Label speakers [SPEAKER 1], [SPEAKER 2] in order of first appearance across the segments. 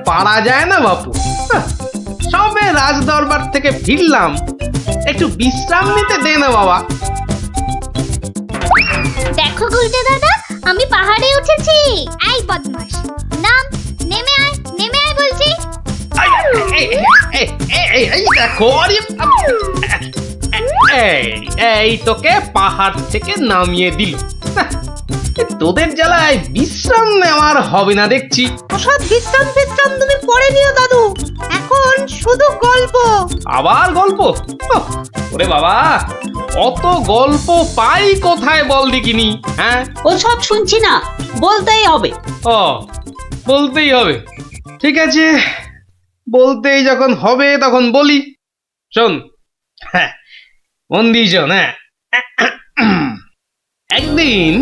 [SPEAKER 1] পারা যায় না বাপু। হাহ, সবে রাজ দরবার থেকে ফিরলাম, একটু বিশ্রাম নিতে দে না বাবা।
[SPEAKER 2] দেখো গুলটে দাদা, আমি পাহাড়ে উঠেছি। এই বদমাশ, নাম, নেমে আয় বলছি।
[SPEAKER 1] এই দেখো, এই তোকে পাহাড় থেকে নামিয়ে দিল। হাহ, তোদের জ্বালায় বিশ্রাম নেওয়ার হবে না দেখছি।
[SPEAKER 3] ওসব বিশ্রাম তুমি পরে নিও দাদু, এখন শুধু গল্প।
[SPEAKER 1] আবার গল্প? ওহ, ওরে বাবা, অত গল্প পাই কোথায় বল দেখিনি? হ্যাঁ,
[SPEAKER 3] ওসব শুনছি না, বলতেই হবে।
[SPEAKER 1] ও বলতেই হবে, ঠিক আছে, বলতেই যখন হবে তখন বলি। শোন, হ্যাঁ, মন দিয়ে শোন। হ্যাঁ, একদিন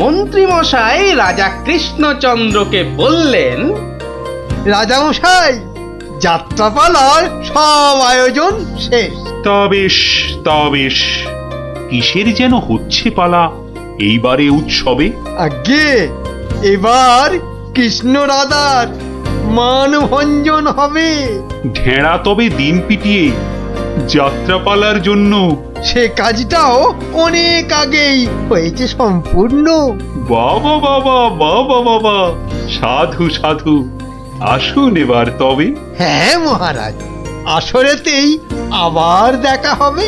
[SPEAKER 1] মন্ত্রী মশাই রাজা কৃষ্ণচন্দ্রকে বললেন,
[SPEAKER 4] রাজামশাই, যাত্রাপালার সব আয়োজন শেষ।
[SPEAKER 5] তা বেশ, কিসের যেন হচ্ছে পালা এইবারে উৎসবে?
[SPEAKER 4] আগে এবার কৃষ্ণ রাধার মানভঞ্জন হবে।
[SPEAKER 5] ঢেঁড়া তবে দিন পিটিয়ে যাত্রাপালার জন্য।
[SPEAKER 4] সে কাজটাও অনেক আগেই হয়েছে সম্পূর্ণ।
[SPEAKER 5] বাবা বাবা বাবা বাবা, সাধু সাধু, আসুন এবার তবে।
[SPEAKER 4] হ্যাঁ মহারাজ, আসরেতেই আবার দেখা হবে।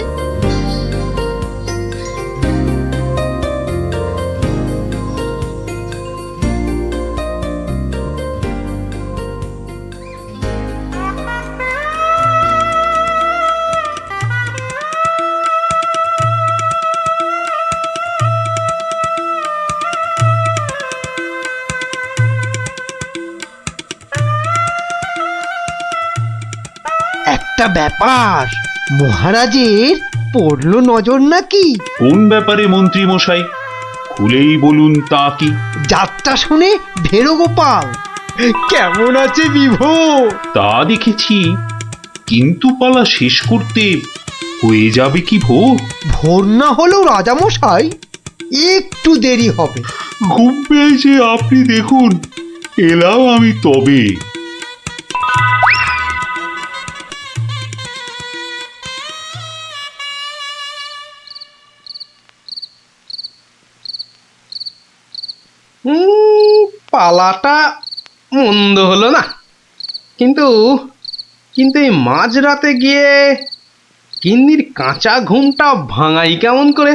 [SPEAKER 4] একটা ব্যাপার মহারাজের পড়লো নজর নাকি?
[SPEAKER 5] কোন ব্যাপারে মন্ত্রী মশাই, খুলেই বলুন তা কি?
[SPEAKER 4] যাত্রা শুনে ভেরোগোপাল কেমন আছে বিভো?
[SPEAKER 5] তা দেখেছি, কিন্তু পালা শেষ করতে হয়ে যাবে কি ভোর?
[SPEAKER 4] ভোর না হলেও রাজামশাই একটু দেরি হবে।
[SPEAKER 5] ঘুম পেয়েছে আপনি দেখুন, এলাম আমি তবে।
[SPEAKER 1] পালাটা মন্দ হলো না, কিন্তু কিন্তু এই মাঝরাতে গিয়ে গিন্নির কাঁচা ঘুমটা ভাঙাই কেমন করে?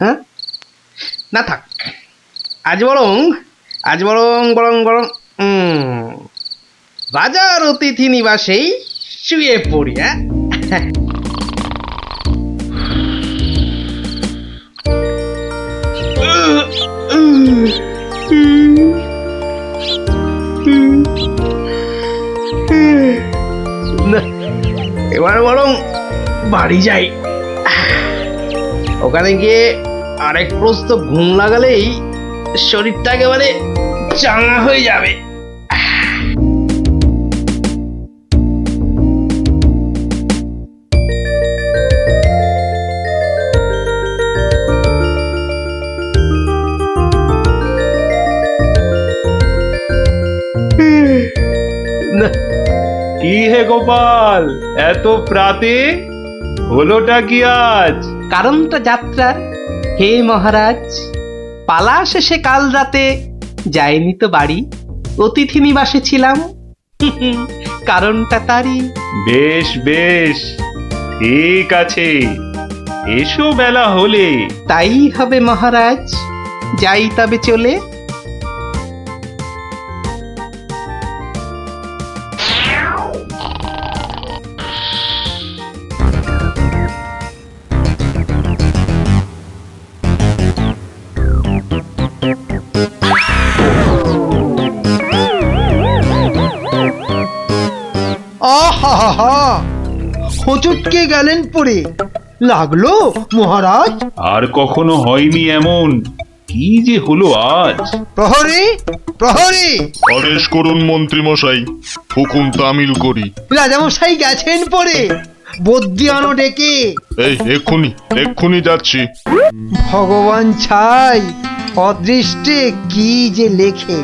[SPEAKER 1] হ্যাঁ, না থাক, আজ বরং বরং রাজার অতিথি নিবাসেই শুয়ে পড়ি। হ্যাঁ, না, এবার বরং বাড়ি যাই। ওখানে গিয়ে আরেক প্রস্ত ঘুম লাগালেই শরীরটা একেবারে চাঙা হয়ে যাবে। না,
[SPEAKER 5] কি হে গোপাল, এত প্রাতে হলোটা কি আজ?
[SPEAKER 1] কারণটা যাত্রার, হে মহারাজ, পালা শেষে কাল রাতে যাইনি তো বাড়ি, অতিথি নিবাসে ছিলাম। কারণটা তারই।
[SPEAKER 5] বেশ বেশ, ঠিক আছে, এসো বেলা হলে।
[SPEAKER 1] তাই হবে মহারাজ, যাই তবে চলে।
[SPEAKER 4] আহা, হোঁচটকে গেলেন পড়ে, লাগলো মহারাজ?
[SPEAKER 5] আর কখনো হয়নি এমন, কি যে হলো আজ?
[SPEAKER 4] প্রহরী, প্রহরী!
[SPEAKER 6] আদেশ করুন মন্ত্রী মশাই, হুকুম তামিল করি।
[SPEAKER 4] রাজামশাই গেছেন পড়ে, বদ্যি আনো ডেকে।
[SPEAKER 6] এই এক্ষুনি যাচ্ছি।
[SPEAKER 4] ভগবান ছাই অদৃষ্টে কি যে লেখে,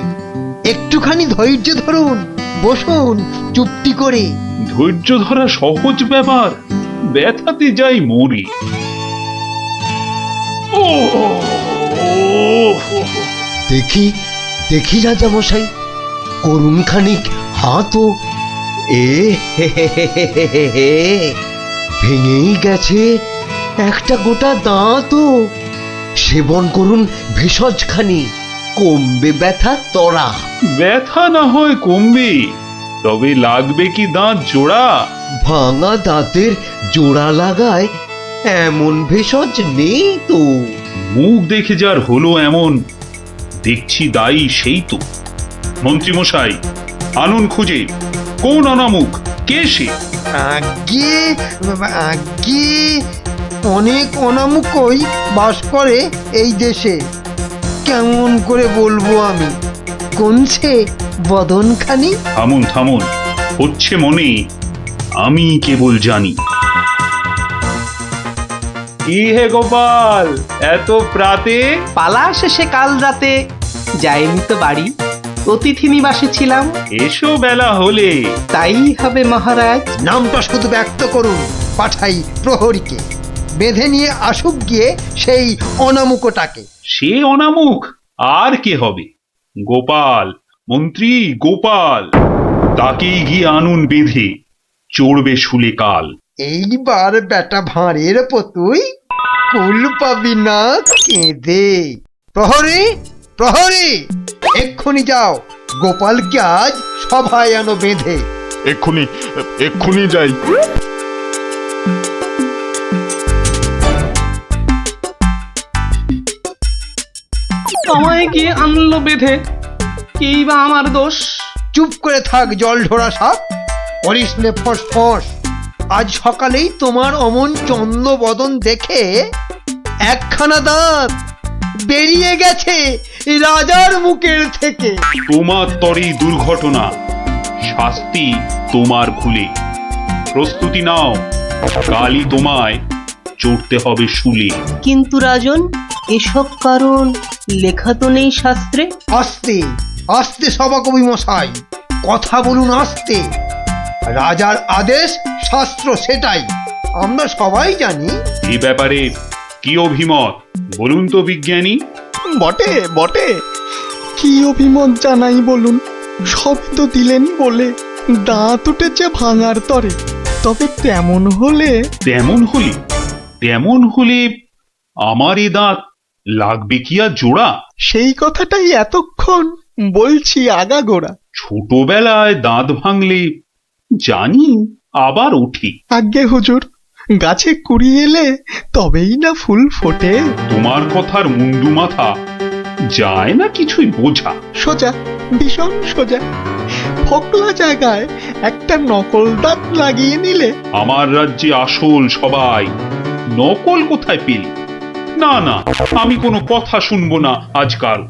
[SPEAKER 4] একটুখানি ধৈর্য ধরুন, বসুন চুপটি করে।
[SPEAKER 5] ধৈর্য ধরা সহজ ব্যাপার, ব্যথাতে যাই মরি। ও
[SPEAKER 4] দেখি দেখি রাজামশাই, করুণ খানিক হাতও। এ হে হে হে হে হে হে হে, ভেঙেই গেছে একটা গোটা দাঁতও। সেবন করুন ভেষজ খানি, কমবে ব্যথা তরা।
[SPEAKER 5] ব্যথা না হয় কমবে, তবে লাগবে কি দাঁত জোড়া?
[SPEAKER 4] ভাঙা দাঁতের জোড়া লাগায় এমন ভেষজ নেই তো।
[SPEAKER 5] মুখ দেখে যার হলো এমন, দেখছি দায়ী সেই তো। মন্ত্রীমশাই, আনুন খুঁজে, কোন অনামুখ, কে সে?
[SPEAKER 4] আগে আগে অনেক অনামুকই বাস করে এই দেশে। কেমন করে বলবো আমি, কোনছে বদনখানি।
[SPEAKER 5] থামুন থামুন, হচ্ছে মনে, আমি কেবল জানি। কি হে গোপাল, এত প্রাতে?
[SPEAKER 1] পালা শেষে কাল রাতে যাইনি তো বাড়ি, অতিথি নিবাসে ছিলাম।
[SPEAKER 5] এসো বেলা হলে।
[SPEAKER 1] তাই হবে মহারাজ।
[SPEAKER 4] নামটা শুধু ব্যক্ত করুন, পাঠাই প্রহরীকে, বেঁধে নিয়ে আসুক গিয়ে সেই অনামুকটাকে।
[SPEAKER 5] সে অনামুখ আর কে হবে? গোপাল, মন্ত্রী গোপাল, তাকেই গিয়ে আনুন বেঁধে, চড়বে শুলে কাল।
[SPEAKER 4] এইবার বেটা ভাঁড়ের পতুই কুল পাবি না কেঁদে। প্রহরী প্রহরী, এক্ষুনি যাও, গোপালকে আজ সভায় আনো বেঁধে।
[SPEAKER 6] এক্ষুনি এক্ষুনি যাই।
[SPEAKER 1] আমায় গিয়ে আনলো বেঁধে, কি বা আমার দোষ?
[SPEAKER 4] চুপ করে থাক জল ঢোড়া সাপ, করিস নে ফস ফস। আজ সকালেই তোমার অমন চন্দ্র বদন দেখে একখানা দাঁত বেরিয়ে গেছে রাজার মুখের থেকে।
[SPEAKER 5] তোমার তরেই দুর্ঘটনা, শাস্তি তোমার ভুলে। প্রস্তুতি নাও, কালই তোমায় চড়তে হবে শুলে।
[SPEAKER 3] কিন্তু রাজন, এসব কারণ লেখা তো নেই শাস্ত্রে।
[SPEAKER 4] আস্তে আস্তে সভাকবি মশাই, কথা বলুন আস্তে। রাজার আদেশ শাস্ত্র সেটাই, আমরা সবাই জানি।
[SPEAKER 5] এ ব্যাপারে কি অভিমত বলুন তো বিজ্ঞানী?
[SPEAKER 7] বটে বটে, কি অভিমত জানাই বলুন। সবই তো দিলেন বলে, দাঁত উঠেছে ভাঙার তরে। তবে তেমন হলে
[SPEAKER 5] তেমন হলে আমার এ দাঁত লাগবে কি আর জোড়া?
[SPEAKER 7] সেই কথাটাই এতক্ষণ বলছি আগাগোড়া।
[SPEAKER 5] ছোটবেলায় দাঁত ভাঙলে জানি আবার ওঠে।
[SPEAKER 7] আজ্ঞে হুজুর, গাছে কুড়ি এলে তবেই না ফুল ফোটে।
[SPEAKER 5] তোমার কথার মুন্ডু মাথা যায় না কিছুই বোঝা।
[SPEAKER 7] সোজা, ভীষণ সোজা। ফোকলা জায়গায় একটা নকল দাঁত লাগিয়ে নিলে।
[SPEAKER 5] আমার রাজ্যে আসল সবাই, নকল কোথায় পেলি? না না, আমি কোনো কথা শুনবো না আজকাল।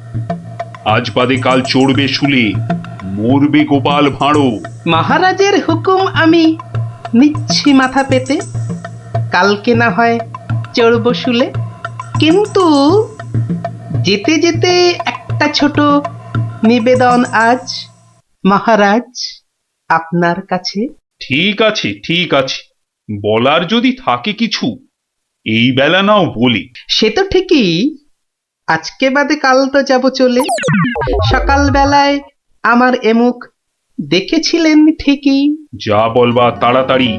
[SPEAKER 5] আজ বাদে কাল চড়বে শুলে, মরবে গোপাল ভাঁড়ো।
[SPEAKER 1] মহারাজের হুকুম আমি নিচ্ছি মাথা পেতে, কালকে না হয় চড়ব শুলে। কিন্তু যেতে যেতে একটা ছোট নিবেদন আজ মহারাজ আপনার কাছে।
[SPEAKER 5] ঠিক আছে ঠিক আছে, বলার যদি থাকে কিছু এই বেলা নাও বলি।
[SPEAKER 1] সে তো ঠিকই, আজকে বাদে কাল তো যাব চলে। সকাল বেলায় আমার এমুখ দেখেছিলেন ঠিকই।
[SPEAKER 5] যা বলবা তাড়াতাড়ি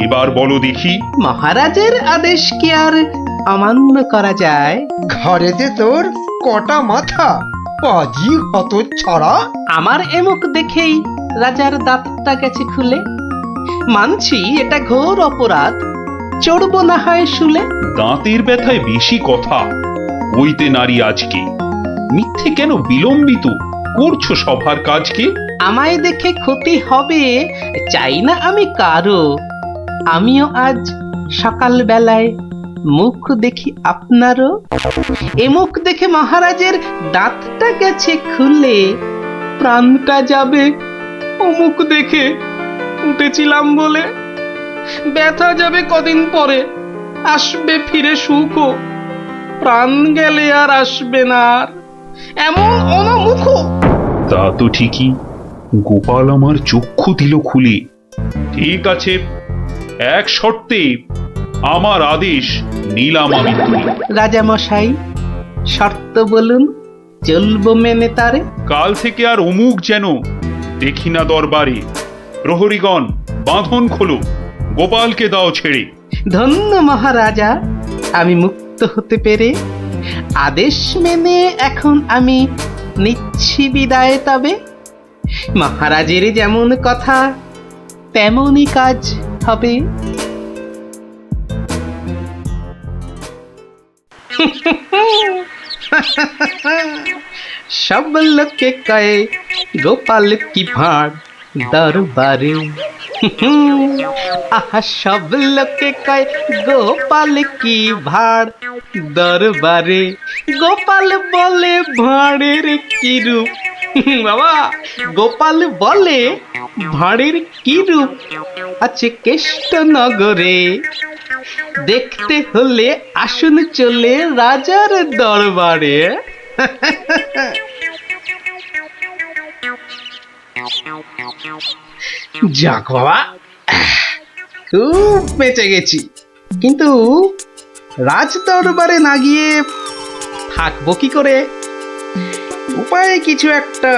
[SPEAKER 5] এবার বলো দেখি।
[SPEAKER 1] মহারাজের আদেশ কি আর অমান্য করা যায়?
[SPEAKER 4] ঘরেতে তোর কটা মাথা, পাজি হত ছড়া।
[SPEAKER 1] আমার এমুখ দেখেই রাজার দাঁতটা গেছে খুলে। মানছি এটা ঘোর অপরাধ, চড়বো না হয় শুলে।
[SPEAKER 5] দাঁতের ব্যথায় বেশি কথা, হইতে নারী আজকে। মিথ্যে কেন বিলম্বিত করছো সভার কাজকে?
[SPEAKER 1] আমায় দেখে ক্ষতি হবে চাই না আমি কারো। আমিও আজ সকাল বেলায় মুখ দেখি আপনারও। এ মুখ দেখে মহারাজের দাঁতটা গেছে খুলে, প্রাণটা যাবে ও মুখ দেখে উঠেছিলাম বলে। ব্যথা যাবে কদিন পরে, আসবে ফিরে সুখও। প্রাণ গেলে আর আসবে না আর এমন অনামুখ।
[SPEAKER 5] তা তো ঠিকই, গোপাল আমার চক্ষু দিল খুলে। ঠিক আছে, এক শর্তে আমার আদেশ নিলাম আমি তুলে।
[SPEAKER 1] রাজা মশাই, শর্ত বলুন, চলবো মেনে তারে।
[SPEAKER 5] কাল থেকে আর অমুক যেন দেখি না দরবারে। প্রহরীগণ, বাঁধন খোলো, গোপালকে দাও ছেড়ে।
[SPEAKER 1] ধন্য মহারাজা, আমি মুক্ত হতে পেরে। আদেশ মেনে এখন আমি নিচ্ছি বিদায়। তবে মহারাজের যেমন কথা তেমনই কাজ হবে। সব লোকে কয়ে গোপাল কি ভাঁড় দরবারে। আহা, সব লোকে কয় গোপাল কি ভাঁড় দরবারে। গোপাল বলে ভাঁড়ের কি রূপ। বাবা, গোপাল বলে ভাঁড়ের কি রূপ আছে কেষ্ট নগরে। দেখতে হলে আসুন চলে রাজার দরবারে। যাক বাবা, খুব বেঁচে গেছি। কিন্তু রাজ দরবারে না গিয়ে থাকবো কি করে? উপায় কিছু একটা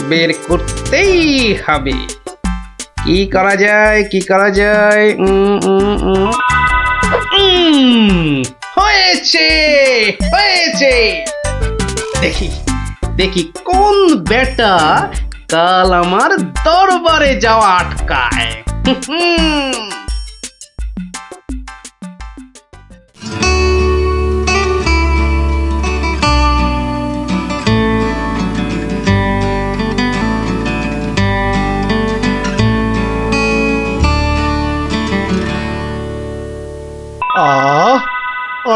[SPEAKER 1] বের করতেই হবে। কি করা যায়, কি করা যায়? হয়েছে, হয়েছে। দেখি দেখি কোন বেটা কাল আমার দরবারে যাওয়া আটকায়।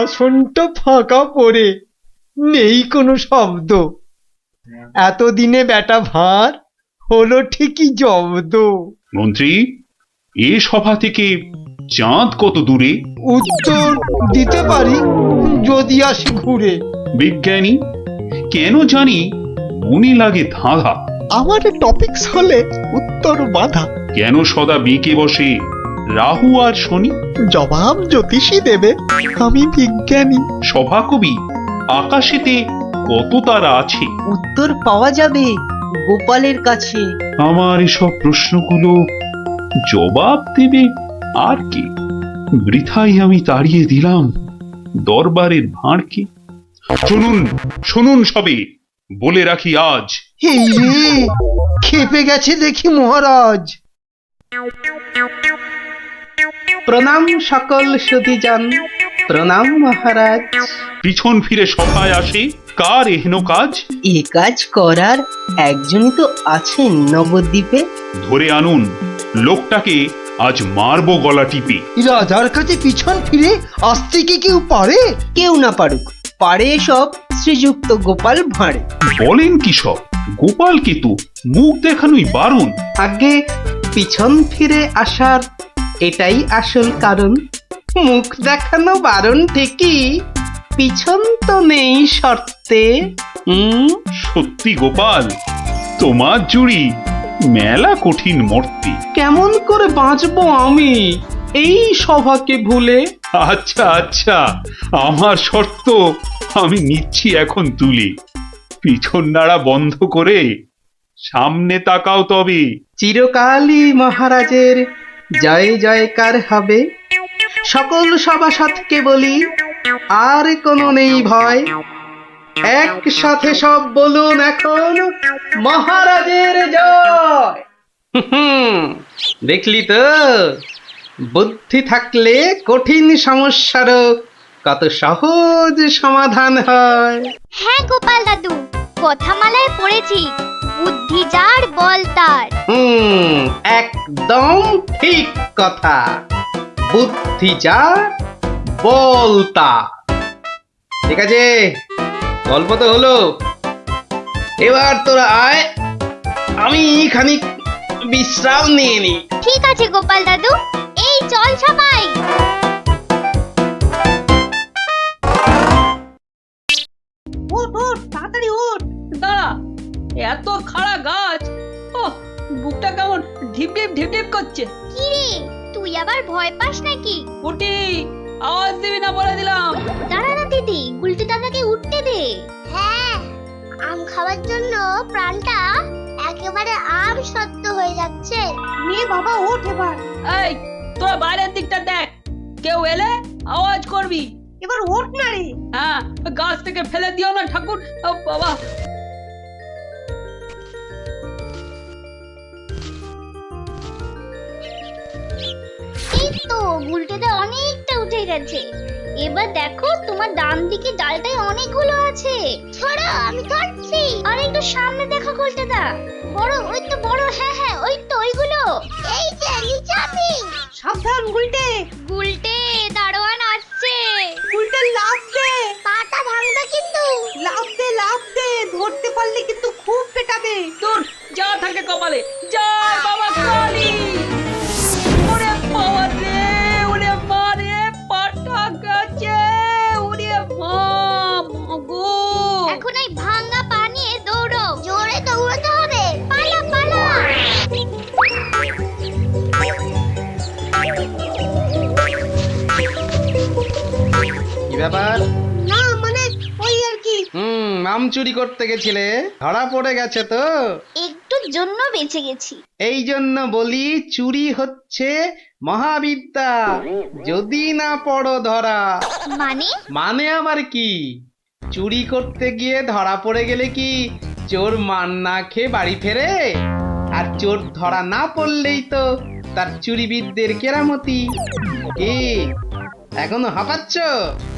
[SPEAKER 4] আসনটা ফাঁকা পড়ে নেই কোনো শব্দ। এতদিনে বেটা ভাঁড় হলো ঠিকই জব্দ।
[SPEAKER 5] মন্ত্রী, এ সভা থেকে চাঁদ কত দূরে?
[SPEAKER 4] উত্তর দিতে পারি যদি আসি ঘুরে।
[SPEAKER 5] বিজ্ঞানী, কেন জানি মনে লাগে ধাঁধা।
[SPEAKER 7] আমার টপিকস হলে উত্তর বাধা।
[SPEAKER 5] কেন সদা বেঁকে বসে রাহু আর শনি?
[SPEAKER 7] জবাব জ্যোতিষী দেবে, আমি বিজ্ঞানী।
[SPEAKER 5] সভাকবি, আকাশেতে কত তারা আছে?
[SPEAKER 3] উত্তর পাওয়া যাবে গোপালের কাছে।
[SPEAKER 5] আমার এসব প্রশ্নগুলো জবাব দেবে আর কে? বৃথাই আমি তাড়িয়ে দিলাম দরবারের ভাঁড়কে। শুনুন, শুনুন সবে, বলে রাখি আজ।
[SPEAKER 4] এই রে, খেপে গেছে দেখি মহারাজ।
[SPEAKER 1] প্রণাম সকল সুধীজন, প্রণাম মহারাজ।
[SPEAKER 5] পিছন ফিরে সভায় আসে কার এহেন কাজ?
[SPEAKER 3] এ কাজ করার একজনই তো আছেন নবদ্বীপে।
[SPEAKER 5] ধরে আনুন লোকটাকে, আজ মারবো গলা টিপে।
[SPEAKER 4] রাজার কাছে পিছন ফিরে আসতে কি কেউ পারে?
[SPEAKER 3] কেউ না পারুক, পারে সব শ্রীযুক্ত গোপাল ভাঁড়ে।
[SPEAKER 5] বলেন কি সব? গোপালকে তো মুখ দেখানোই বারণ।
[SPEAKER 1] আগে পিছন ফিরে আসার এটাই আসল কারণ। মুখ দেখানো বারণ ঠিকই, পিছন তো নেই শর্তে।
[SPEAKER 5] সত্যি গোপাল, তোমার জুড়ি মেলা কঠিন মর্তে।
[SPEAKER 1] কেমন করে বাঁচবো আমি এই সভাকে ভুলে?
[SPEAKER 5] আচ্ছা আচ্ছা, আমার শর্ত আমি নিচ্ছি এখন তুলে। পিছন নাড়া বন্ধ করে সামনে তাকাও তবে।
[SPEAKER 1] চিরকালই মহারাজের জয় জয়কার হবে। সকল সভাসদকে বলি, আর কোনো নেই ভয়। একসাথে সব বলুন এখন, মহারাজের জয়। দেখলি তো, বুদ্ধি থাকলে কঠিন সমস্যারও কত সহজ সমাধান হয়।
[SPEAKER 2] হ্যাঁ গোপাল দাদু, কথামালায় পড়েছি, বুদ্ধি যার বল তার।
[SPEAKER 1] একদম ঠিক কথা। বুদ্ধি যার বল তার। ঠিক আছে, গল্প তো হলো, এবার তোরা আয়, আমি খানিক বিশ্রাম নিয়ে নি।
[SPEAKER 2] ঠিক আছে গোপাল দাদু, এই চল সবাই।
[SPEAKER 3] ওঠ ওঠ, তাড়াতাড়ি ওঠ। দাঁড়া, এত খাড়া গাছ
[SPEAKER 8] বুকটা কেমন ঢিপ ঢিপ ঢিপ ঢিপ করছে।
[SPEAKER 2] কি রে তুই আবার ভয় পাস নাকি?
[SPEAKER 8] পুটি, আওয়াজ দিবি না বলে দিলাম।
[SPEAKER 2] দাঁড়া না দিদি, উল্টে দাদাকে উঠতে দে। হ্যাঁ, আম খাওয়ার জন্য প্রাণটা একেবারে আম সত্য হয়ে যাচ্ছে।
[SPEAKER 3] নে বাবা ওঠ এবার,
[SPEAKER 8] এই তোরা বাইরের দিকটা দেখ, কেউ এলে আওয়াজ করবি।
[SPEAKER 3] এবার ওঠ না রে।
[SPEAKER 8] হ্যাঁ, গাছ থেকে ফেলে দিও না ঠাকুর। ও বাবা,
[SPEAKER 2] এই তো উল্টেতে অনেকটা উঠে গেছে। এবার দেখো তোমার ডান দিকে ডালটায় অনেকগুলো আছে। ছড়া, আমি ধরছি। আর একটু সামনে দেখো উল্টেদা, বড়, ওই তো বড়। হ্যাঁ হ্যাঁ, ওই তো ওইগুলো। এই যে নিচে আমি।
[SPEAKER 3] সাবধান গুলটে,
[SPEAKER 2] গুলটে দারোয়ান আসছে।
[SPEAKER 3] গুলটে লাফ দে,
[SPEAKER 2] পাটা ভাঙবে কিন্তু।
[SPEAKER 3] লাফ দে লাফ দে, ধরতে পারলে কিন্তু খুব পেটাবে।
[SPEAKER 8] দূর যা থাকে কপালে। জয় বাবা কালী। ওরে বাবা রে, ওরে মা রে, পাটা গেছে। ওরে মা, মাগো।
[SPEAKER 2] এখন এই ভাঙা পা নিয়ে দৌড়ো। জোরে দৌড়াতে হবে। পালা পালা।
[SPEAKER 1] কি ব্যাপার?
[SPEAKER 3] না মানে ওই আর কি।
[SPEAKER 1] আম চুরি করতে গেছিলে, ধরা পড়ে গেছে তো?
[SPEAKER 2] একটুর জন্য বেঁচে গেছি।
[SPEAKER 1] এই জন্য বলি চুরি হচ্ছে মহাবিদ্যা, যদি না পড়ো ধরা।
[SPEAKER 2] মানে?
[SPEAKER 1] মানে আবার কি? চুরি করতে গিয়ে ধরা পড়ে গেলে কি চোর মান না খেয়ে বাড়ি ফেরে? আর চোর ধরা না পড়লেই তো তার চুরিবিদদের কেরামতি। কি এখনো হাঁপাচ্ছ?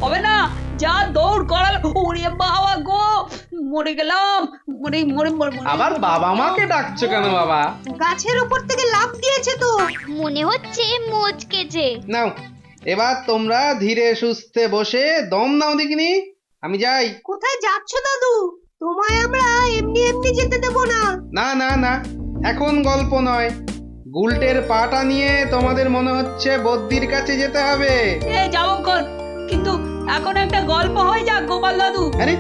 [SPEAKER 8] হবে না, যা দৌড় করাল। ওরে বাবা গো, মরে গেলাম। মরে মরে মরে মরে।
[SPEAKER 1] আবার বাবা মাকে ডাকছো কেন বাবা?
[SPEAKER 3] গাছের উপর থেকে লাফ দিয়েছে তো।
[SPEAKER 2] মনে হচ্ছে মচকেছে।
[SPEAKER 1] নাও এবার তোমরা ধীরে সুস্থে বসে দম নাও দেখিনি। আমি যাই।
[SPEAKER 3] কোথায় যাচ্ছ দাদু? তোমায় আমরা এমনি এমনি যেতে দেব না।
[SPEAKER 1] না না না, এখন গল্প নয়। গুলটের পাটা নিয়ে তোমাদের মনে হচ্ছে বদ্যির কাছে যেতে হবে।
[SPEAKER 8] এই যাবো কোন, কিন্তু এখন একটা গল্প হয়ে যাক গোপাল দাদু।
[SPEAKER 1] আরে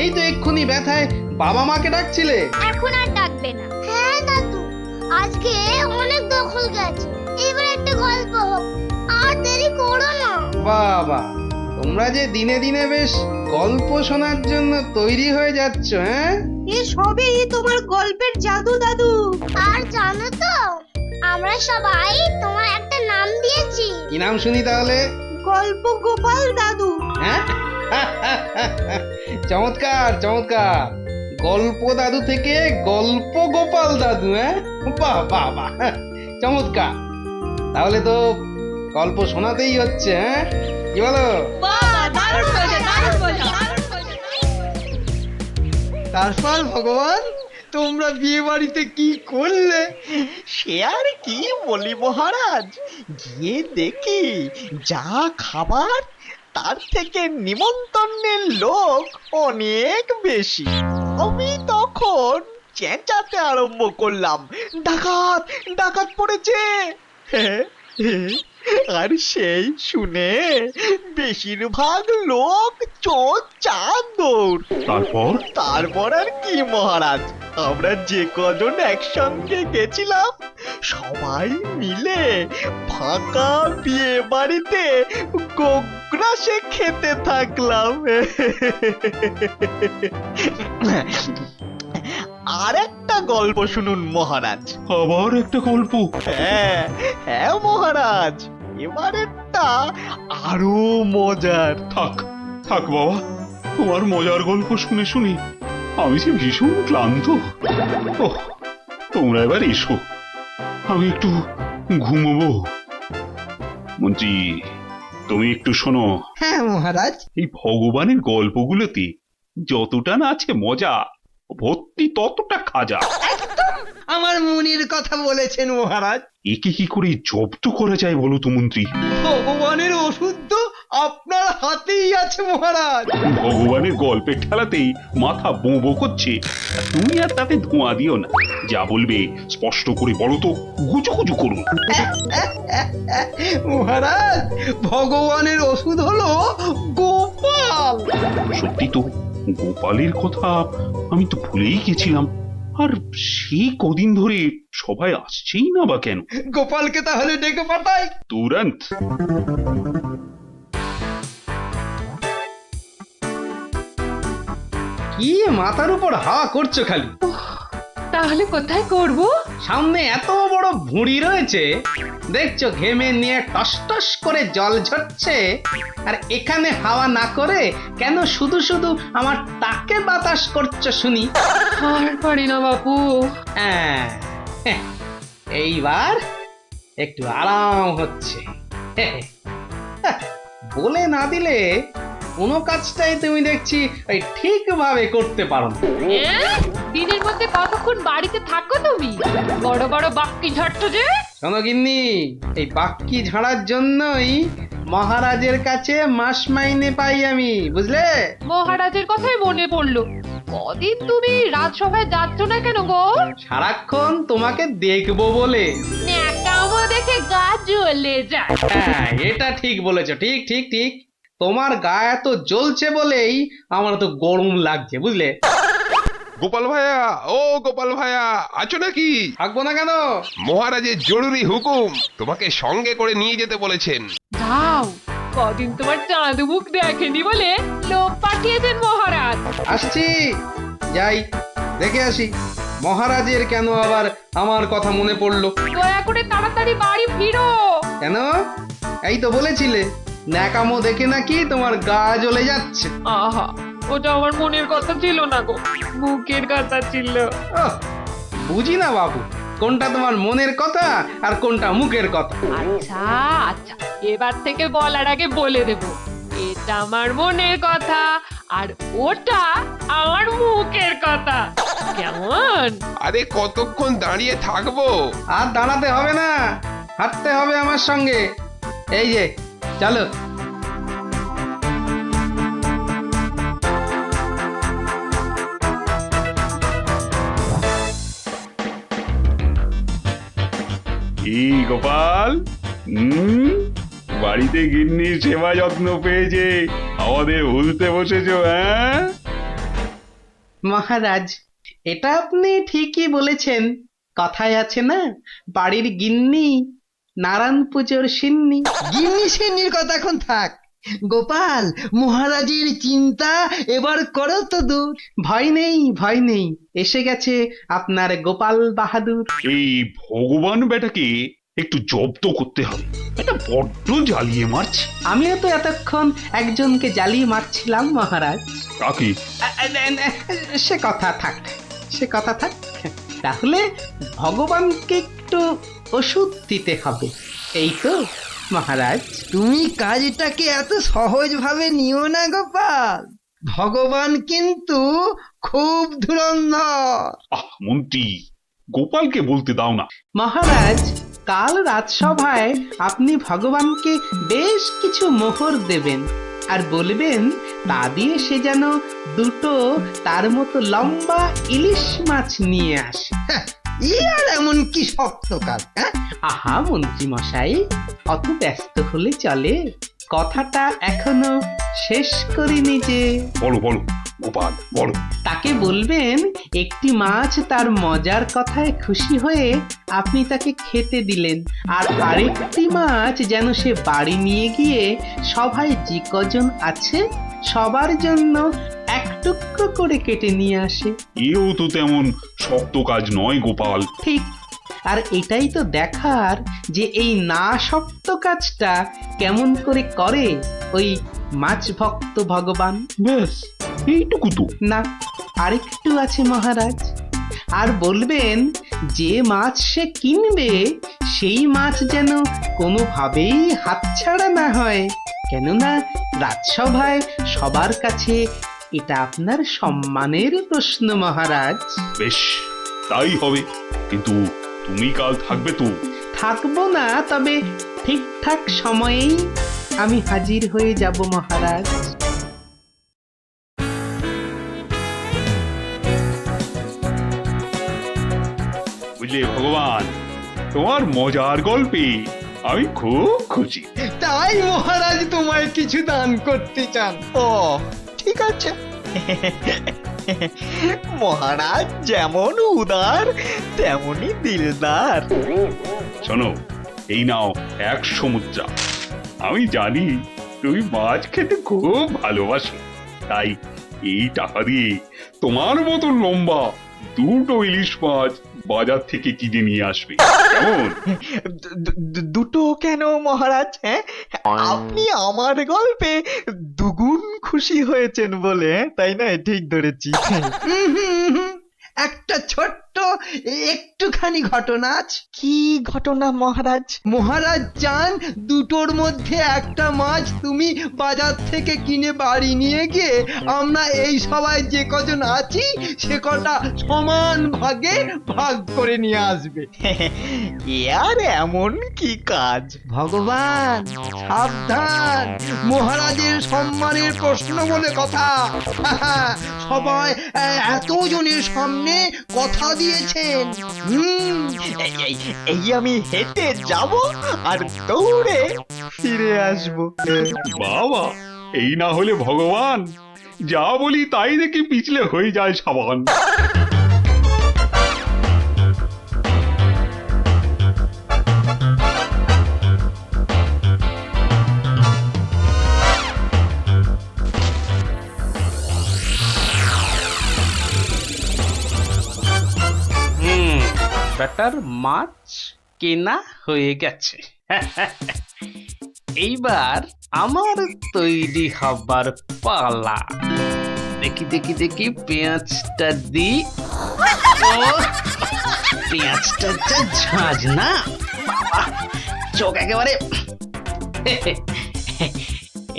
[SPEAKER 1] এই তো এক্ষুনি ব্যথায় বাবা মাকে ডাকছিলে।
[SPEAKER 2] এখন আর ডাকবে না। হ্যাঁ দাদু, আজকে অনেক দখল গেছে। এবার একটা গল্প হোক, আর দেরি করো না।
[SPEAKER 1] বাবা, তোমরা যে দিনে দিনে বেশ গল্প শোনার জন্য তৈরি হয়ে যাচ্ছ। হ্যাঁ,
[SPEAKER 3] এ সবই তোমার গল্পের জাদু দাদু।
[SPEAKER 2] আর জানো তো, আমরা সবাই তোমার একটা নাম দিয়েছি।
[SPEAKER 1] কি নাম শুনি তাহলে?
[SPEAKER 3] গল্প গোপাল দাদু।
[SPEAKER 1] হ্যাঁ চমৎকার চমৎকার। গল্প দাদু থেকে গল্প গোপাল দাদু। হ্যাঁ, বাহ বাহ বাহ, চমৎকার। তাহলে তো গল্প শোনাতেই হচ্ছে। হ্যাঁ, কি বলো?
[SPEAKER 8] বাহ, দারুণ হয়েছে, দারুণ হয়েছে, দারুণ হয়েছে।
[SPEAKER 7] তারপর ভগবান তোমরা বিয়ে বাড়িতে কি করলে?
[SPEAKER 9] সে আর কি বলি মহারাজ, গিয়ে দেখি যা খাবার তার থেকে নিমন্ত্রণের লোক অনেক বেশি। আমি তখন চেঁচাতে আরম্ভ করলাম, ডাকাত ডাকাত পড়েছে। আর সেই শুনে বেশিরভাগ লোক চোর চাঁদর। তারপর আর কি মহারাজ, আমরা যে কজন একসঙ্গে গেছিলাম সবাই মিলে ফাঁকা বিয়ে বাড়িতে গোগ্রাসে খেতে থাকলাম। আর একটা গল্প শুনুন মহারাজ।
[SPEAKER 5] আবার একটা গল্প?
[SPEAKER 9] হ্যাঁ হ্যাঁ মহারাজ, এবারেরটা আরো মজার।
[SPEAKER 5] থাক থাক বাবা, তোমার মজার গল্প শুনে শুনে আমি যে ভীষণ ক্লান্ত। ওহ, তোমরা এবার এসো, আমি একটু ঘুমোবো। মন্ত্রী, তুমি একটু শোনো।
[SPEAKER 4] হ্যাঁ মহারাজ।
[SPEAKER 5] এই ভগবানের গল্পগুলোতে যতটা না আছে মজা, ভর্তি ততটা খাজা।
[SPEAKER 4] আমার মুনির কথা বলেছেন মহারাজ।
[SPEAKER 5] একে কি করে জব্দ করা যায় বলো তো মন্ত্রী?
[SPEAKER 4] ভগবানের ওষুধ তো আপনার হাতেই আছে মহারাজ।
[SPEAKER 5] ভগবানের গল্পের ঠেলাতেই মাথা বোঁ বোঁ করছে, আর তুমি আর তাতে ধোঁয়া দিও না। যা বলবে স্পষ্ট করে বলো তো, গুজু গুজু করুন।
[SPEAKER 4] মহারাজ, ভগবানের ওষুধ হলো গোপাল।
[SPEAKER 5] সত্যি তো, গোপালের কথা আমি তো ভুলেই গেছিলাম। আর সেই কদিন ধরে সবাই আসছেই না বা কেন?
[SPEAKER 4] গোপালকে তাহলে ডেকে পাঠাই।
[SPEAKER 5] তুরন্ত।
[SPEAKER 1] কি মাথার উপর হাওয়া করছো খালি?
[SPEAKER 8] তাহলে কোথায় করব?
[SPEAKER 1] সামনে এত বড় ভুঁড়ি রয়েছে, দেখছো ঘেমে নিয়ে টস টস করে জল ঝরছে, আর এখানে হাওয়া না করে কেন শুধু শুধু আমার টাকে বাতাস করছো শুনি?
[SPEAKER 8] আর পারি না বাপু।
[SPEAKER 1] হ্যাঁ, এইবার একটু আরাম হচ্ছে। বলে না দিলে কোনো কাজটাই তুমি দেখছি ওই ঠিকভাবে করতে পারো না।
[SPEAKER 8] দিনের মধ্যে কতক্ষণ বাড়িতে থাকো তুমি? বড় বড় বাক্কি ঝাড়ছো যে।
[SPEAKER 1] শোনো গিন্নি, এই বাক্কি ঝাড়ার জন্যই মহারাজের কাছে মাস মাইনে পাই আমি, বুঝলে?
[SPEAKER 8] মহারাজের কথাই মনে পড়লো। কদিন তুমি রাজসভায় যাচ্ছ না কেন গো?
[SPEAKER 1] সারাক্ষণ তোমাকে দেখবো বলে।
[SPEAKER 8] ন্যাকামো দেখে গা জ্বলে যায়।
[SPEAKER 1] হ্যাঁ, এটা ঠিক বলেছো, ঠিক ঠিক ঠিক। তোমার গা এত জ্বলছে বলেই আমার তো গরম লাগছে, বুঝলে?
[SPEAKER 10] গোপাল ভাইয়া, ও গোপাল ভাইয়া, আছো নাকি?
[SPEAKER 1] থাকবো না কেন?
[SPEAKER 10] মহারাজের জরুরি হুকুম, তোমাকে সঙ্গে করে নিয়ে যেতে বলেছেন।
[SPEAKER 8] যাও, কদিন তোমার চাঁদ মুখ দেখেনি বলে লোক পাঠিয়েছেন মহারাজ।
[SPEAKER 1] আসছি, যাই দেখে আসি মহারাজের কেন আবার আমার কথা মনে পড়লো।
[SPEAKER 8] দয়া করে তাড়াতাড়ি বাড়ি ফিরো।
[SPEAKER 1] কেন? এই তো বলেছিলে ন্যাকামো দেখে নাকি তোমার গা জ্বলে যাচ্ছে।
[SPEAKER 8] আহা, ওটা আমার মনের কথা ছিল না গো, মুখের কথা ছিল।
[SPEAKER 1] ওহ, বুঝি না বাবু, কোনটা তোমার মনের কথা আর কোনটা মুখের কথা।
[SPEAKER 8] আচ্ছা আচ্ছা, এবার থেকে বলার আগে বলে দেব, এটা আমার মনের কথা আর ওটা আমার মুখের কথা। কেমন?
[SPEAKER 10] আরে কতক্ষণ দাঁড়িয়ে থাকবো?
[SPEAKER 1] আর দাঁড়াতে হবে না, হাঁটতে হবে আমার সঙ্গে। এই যে চলো।
[SPEAKER 5] কি গোপাল, বাড়িতে গিন্নির সেবা যত্ন পেয়েছে আমাদের ভুলতে বসেছো? হ্যাঁ
[SPEAKER 1] মহারাজ, এটা আপনি ঠিকই বলেছেন। কথায় আছে না, বাড়ির গিন্নি নারায়ণ পুজোর সিন্নি।
[SPEAKER 4] গিন্নি সিন্নির কথা এখন থাক। গোপাল, মহারাজের চিন্তা এবার করো তো দূর।
[SPEAKER 1] ভয় নেই, ভয় নেই, এসে গেছে আপনার গোপাল বাহাদুর।
[SPEAKER 5] এই ভগবান বেটাকে একটু জব্দ করতে হবে, এটা বড্ড জ্বালিয়ে মারছে।
[SPEAKER 1] আমিও তো এতক্ষণ একজনকে জ্বালিয়ে মারছিলাম মহারাজ।
[SPEAKER 5] কাকে?
[SPEAKER 1] সে কথা থাক, সে কথা থাক। তাহলে ভগবানকে একটু ওষুধ দিতে হবে, এই তো মহারাজ।
[SPEAKER 4] তুমি কাজটাকে এত সহজভাবে নিও না গোপাল, ভগবান কিন্তু খুব ধুরন্ধর।
[SPEAKER 5] মন্ত্রী, গোপালকে বলতে দাও না।
[SPEAKER 1] মহারাজ, কাল রাজসভায় আপনি ভগবানকে বেশ কিছু মোহর দেবেন আর বলবেন তা দিয়ে সে যেন দুটো তার মতো লম্বা ইলিশ মাছ নিয়ে আসে।
[SPEAKER 4] ই আর এমন কি শক্ত কাজ?
[SPEAKER 1] আহা মন্ত্রী মশাই, অত ব্যস্ত হলে চলে? কথাটা এখনো শেষ করিনি যে।
[SPEAKER 5] বলো বলো গোপাল, বলো।
[SPEAKER 1] তাকে বলবেন একটি মাছ তার মজার কথায় খুশি হয়ে আপনি তাকে খেতে দিলেন, আর আরেকটি মাছ যেন সে বাড়ি নিয়ে গিয়ে সবাই যে কজন আছে সবার জন্য এক টুকরো করে কেটে নিয়ে আসে।
[SPEAKER 5] এও তো তেমন শক্ত কাজ নয় গোপাল।
[SPEAKER 1] ঠিক, আর এটাই তো দেখার যে এই না শক্ত কাজটা কেমন করে করে ওই মাছ ভক্ত ভগবান।
[SPEAKER 5] ব্যাস এইটুকু তো?
[SPEAKER 1] না, আরেকটু আছে মহারাজ। আর বলবেন যে মাছ সে কিনবে সেই মাছ যেন কোনোভাবেই হাতছাড়া না হয়, কেননা রাজসভায় সবার কাছে এটা আপনার সম্মানের প্রশ্ন মহারাজ।
[SPEAKER 5] বেশ, তাই হবে, কিন্তু তুমি কাল থাকবে তো?
[SPEAKER 1] থাকবো না, তবে ঠিকঠাক সময়েই আমি হাজির হয়ে যাব মহারাজ।
[SPEAKER 5] বুঝলে ভগবান, তোমার মজার গল্পে আমি খুব খুশি।
[SPEAKER 4] তাই মহারাজ তোমায় কিছু দান করতে চান? ও ঠিক আছে।
[SPEAKER 9] মহারাজ যেমন উদার তেমনই দিলদার।
[SPEAKER 5] শোনো, এই নাও 100 মুদ্রা। আমি জানি তুমি মাছ খেতে খুব ভালোবাসো, তাই এই টাকা দিয়ে তোমার মতো লম্বা 2টো ইলিশ মাছ বাজার থেকে কিনে নিয়ে আসবে, কেমন?
[SPEAKER 9] দুটো কেন মহারাজ? হ্যাঁ, আপনি আমার গল্পে দুগুণ খুশি হয়েছেন বলে, তাই না? ঠিক ধরেছি।
[SPEAKER 4] একটা ছোট্ট একটুখানি ঘটনা আছে।
[SPEAKER 9] কি ঘটনা মহারাজ?
[SPEAKER 4] মহারাজ চান দুটোর মধ্যে একটা মাছ তুমি বাজার থেকে কিনে বাড়ি নিয়ে গিয়ে আমরা এই সবাই যে কজন আছি সে কটা সমান ভাগে ভাগ করে নিয়ে আসবে।
[SPEAKER 9] এ আর এমন কি কাজ?
[SPEAKER 4] ভগবান সাবধান, মহারাজের সম্মানের প্রশ্ন বলে কথা। সবাই এতজনের সামনে কথা দিয়েছেন।
[SPEAKER 9] এই আমি হেঁটে যাব আর দৌড়ে ফিরে আসব।
[SPEAKER 5] বাবা, এই না হলে ভগবান, যা বলি তাই দেখি পিছলে হয়ে যায় সাবান।
[SPEAKER 1] ব্যাটার মাছ কেনা হয়ে গেছে। এইবার আমার তৈরি হবার পালা। দেখি দেখি দেখি পেঁয়াজটা দি। ও, পেঁয়াজটা যা ঝাঁজ না, বাবা, চোখ একেবারে।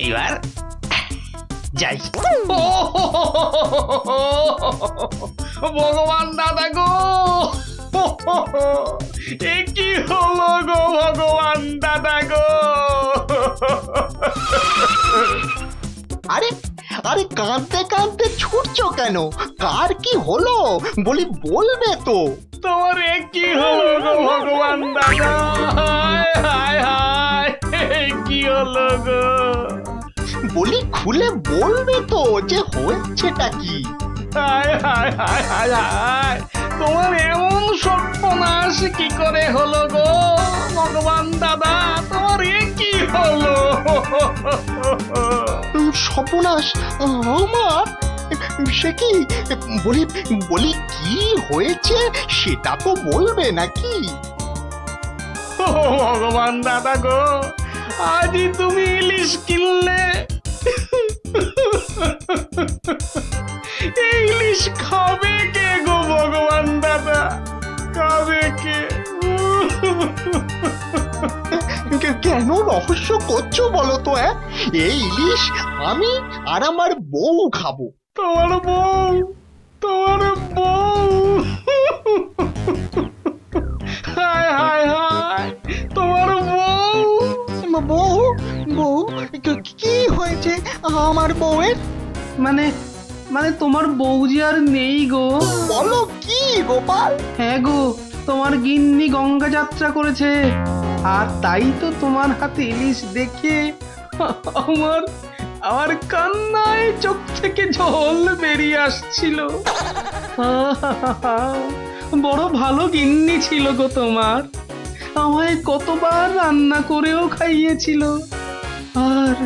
[SPEAKER 1] এইবার যাই। ভগবান দাদা গো, এ কি হলো গো ভগবান দাদা গো!
[SPEAKER 9] আরে আরে, কাঁদতে কাঁদতে ছুটছো কেন? কার কি হলো বলি, বলবে তো?
[SPEAKER 1] তোমার এ কি হলো গো ভগবান দাদা! হায় হায় হায়, এ কি হলো গো!
[SPEAKER 9] বলি খুলে বলবে তো যে হয়েছেটা কি?
[SPEAKER 1] হায় হায় হায় হায় হায়, তোমার এমন সর্বনাশ কি করে হলো গো ভগবান দাদা! তোমার এ কি হলো?
[SPEAKER 9] সর্বনাশ আমার? সে কি? বলি বলি কি হয়েছে সেটা তো বলবে নাকি?
[SPEAKER 1] ও ভগবান দাদা গো, আজই তুমি ইলিশ কিনলে। এই ইলিশ খাবে কে গো ভগবান দাদা? খাবে কে?
[SPEAKER 9] কেন রহস্য করছো বলো তো? এই ইলিশ আমি আর আমার বউ খাবো।
[SPEAKER 1] তোমার বউ? তোমার বউ? হায় হায় হায়, তোমার বউ?
[SPEAKER 9] বউ? বউ? কি হয়েছে আমার বউয়ের?
[SPEAKER 1] মানে মানে তোমার বউ যে আর নেই গো।
[SPEAKER 9] বলো কি গোপাল?
[SPEAKER 1] হ্যাঁ গো, তোমার গিন্নি গঙ্গা যাত্রা করেছে, আর তাই তো তোমার হাতে ইলিশ দেখে আমার আমার কান্নায় চোখ থেকে জল বেরিয়ে আসছিল। বড় ভালো গিন্নি ছিল গো তোমার, আমায় কতবার রান্না করেও খাইয়েছিল। আর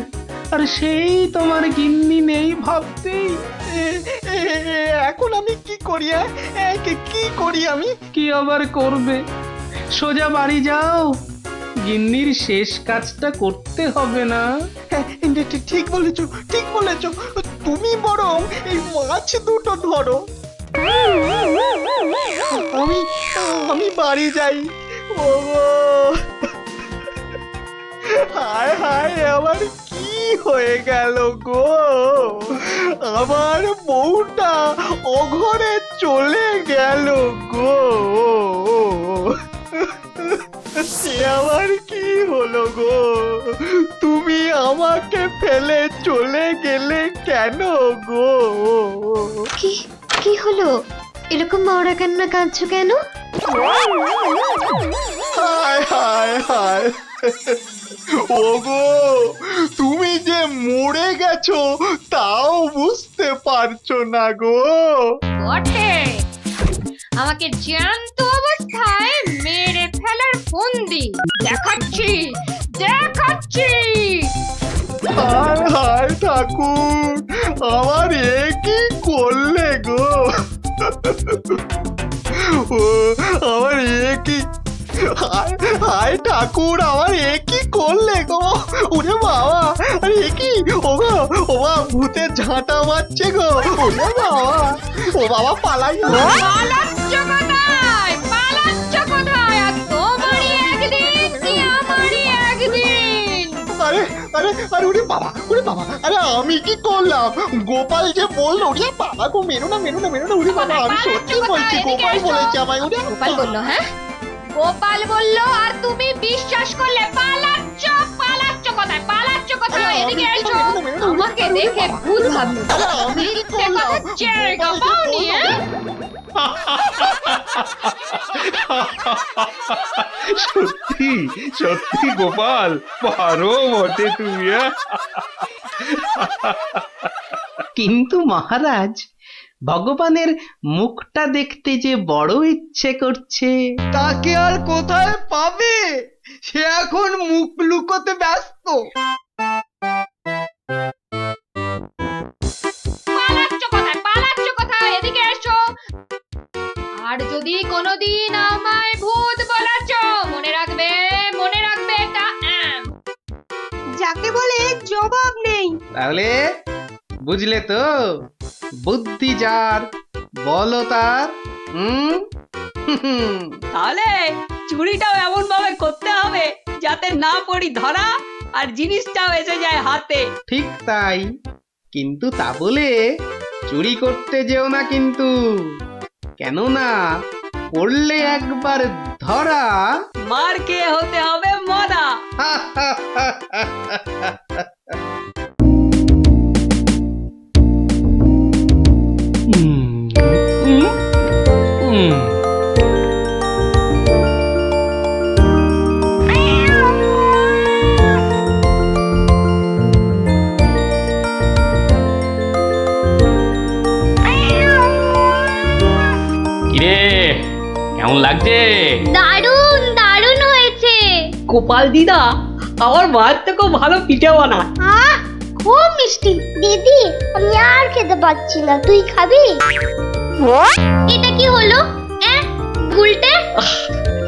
[SPEAKER 1] আর সেই তোমার গিন্নি নেই ভাবতেই
[SPEAKER 9] এখন আমি কি করি? কি করি আমি?
[SPEAKER 1] কি আবার করবে, সোজা বাড়ি যাও, গিন্নির শেষ কাজটা করতে হবে না?
[SPEAKER 9] ঠিক বলেছো, ঠিক বলেছো। তুমি বরং এই মাছ দুটো ধরো, আমি আমি বাড়ি যাই। ওগো, হায় হায়, আমার কি হয়ে গেল গো? আমার বউটা অঘরে চলে গেল গো। সে আমার কি হলো গো? তুমি আমাকে ফেলে চলে গেলে কেন গো?
[SPEAKER 2] কি কি হলো? এরকম মরা কান্না কাঁদছো কেন?
[SPEAKER 9] হায় হায় হায়, ওগো, তুমি যে মরে গেছো তাও বুঝতে পারছো না গো?
[SPEAKER 8] বটে, আমাকে জ্যান্ত অবস্থায় মেরে ফেলার ফন্দি দেখাচ্ছি দেখাচ্ছি।
[SPEAKER 9] হায় হায় ঠাকুর, আমার এ কি করলে গো? ও আমার এ কি, হায় হায় ঠাকুর, আমার এ কি করলে গো? ওরে বাবা, আরে এ কি? ও গো, ও বাবা, ভূতের ঝাঁটা মারছে গো। ওরে বাবা, ও বাবা পালাই গো।
[SPEAKER 8] পালাচ্ছ কোথায়? পালাচ্ছ কোথায়? আর তোমারই একদিন কি আমারই একদিন।
[SPEAKER 9] আরে আরে আরে ওরে বাবা, ওরে বাবা, আরে আমি কি করলাম? গোপাল যে বললো, ওরে বাবা গো, মেরো না মেরো না মেরো না, ওরে বাবা, আমি সত্যি বলছি, গোপাল বলেছে আমায়। ওরে
[SPEAKER 8] গোপাল বললো? হ্যাঁ, গোপাল বললো আর তুমি বিশ্বাস করলে? পালাচ্ছ পালাচ্ছ কোথায়? পালাচ্ছ কোথায়? এদিকে এসো, আমাকে দেখে ভূত ভাবলো।
[SPEAKER 9] আরে আমি কি
[SPEAKER 8] মিথ্যে কথা
[SPEAKER 9] করলাম?
[SPEAKER 8] জায়গা পাওনি, হ্যাঁ?
[SPEAKER 5] সত্যি সত্যি গোপাল, পারো বটে তুমি।
[SPEAKER 1] কিন্তু মহারাজ, ভগবানের মুখটা দেখতে যে বড় ইচ্ছে করছে।
[SPEAKER 4] তাকে আর কোথায় পাবে? সে এখন মুখ লুকোতে ব্যস্ত।
[SPEAKER 8] পালাচ্ছ কোথায়? পালাচ্ছ কোথায়? এদিকে এসো। আর যদি কোনোদিন আমায় ভূত বলেছ, মনে রাখবে, মনে রাখবে এটা।
[SPEAKER 3] যাকে বলে জবাব নেই।
[SPEAKER 1] তাহলে বুঝলে তো, বুদ্ধি যার বলো তার। হুম
[SPEAKER 8] তাহলে চুরিটাও এমন ভাবে করতে হবে যাতে না পড়ি ধরা আর জিনিসটাও এসে যায় হাতে।
[SPEAKER 1] ঠিক তাই, কিন্তু তা বলে চুরি করতে যেও না কিন্তু, কেননা পড়লে একবার ধরা।
[SPEAKER 8] মার খেয়ে হতে হবে মরা।
[SPEAKER 1] কিরে, কেমন লাগছে?
[SPEAKER 2] দারুণ দারুণ হয়েছে।
[SPEAKER 8] গোপাল দিদা আমার মায়ের থেকেও ভালো পিঠে বানায়।
[SPEAKER 2] আহ, খুব মিষ্টি। দিদি, আমি আর খেতে পাচ্ছি না, তুই খাবি? এটা কি হলো? গুলটে,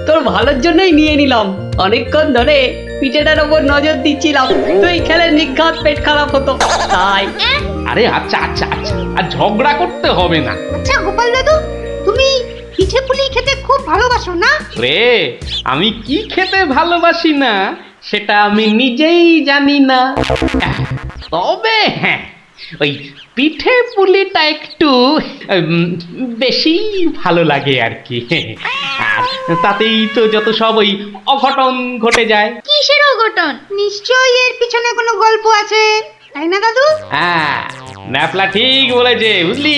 [SPEAKER 8] তোর ভালোর জন্যই নিয়ে নিলাম। অনেকক্ষণ ধরে পিঠেটার ওপর নজর দিচ্ছিলাম, তুই খেলে নিঘাত পেট খারাপ হতো তাই।
[SPEAKER 1] আরে আচ্ছা আচ্ছা আচ্ছা, আর ঝগড়া করতে হবে না।
[SPEAKER 3] আচ্ছা গোপাল দাদু, তুমি পিঠে পুলি খেতে খুব ভালোবাসো না?
[SPEAKER 1] রে, আমি কি খেতে ভালোবাসি না সেটা আমি নিজেই জানি না। তবে হ্যাঁ, ওই পিঠে পুলিটা একটু বেশি ভালো লাগে আর কি। আর তাতেই তো যত সব ওই অঘটন ঘটে যায়।
[SPEAKER 2] কিসের অঘটন?
[SPEAKER 3] নিশ্চয়ই এর পিছনে কোনো গল্প আছে, তাই না দাদু?
[SPEAKER 1] হ্যাঁ, ন্যাপলা ঠিক বলেছে, বুঝলি,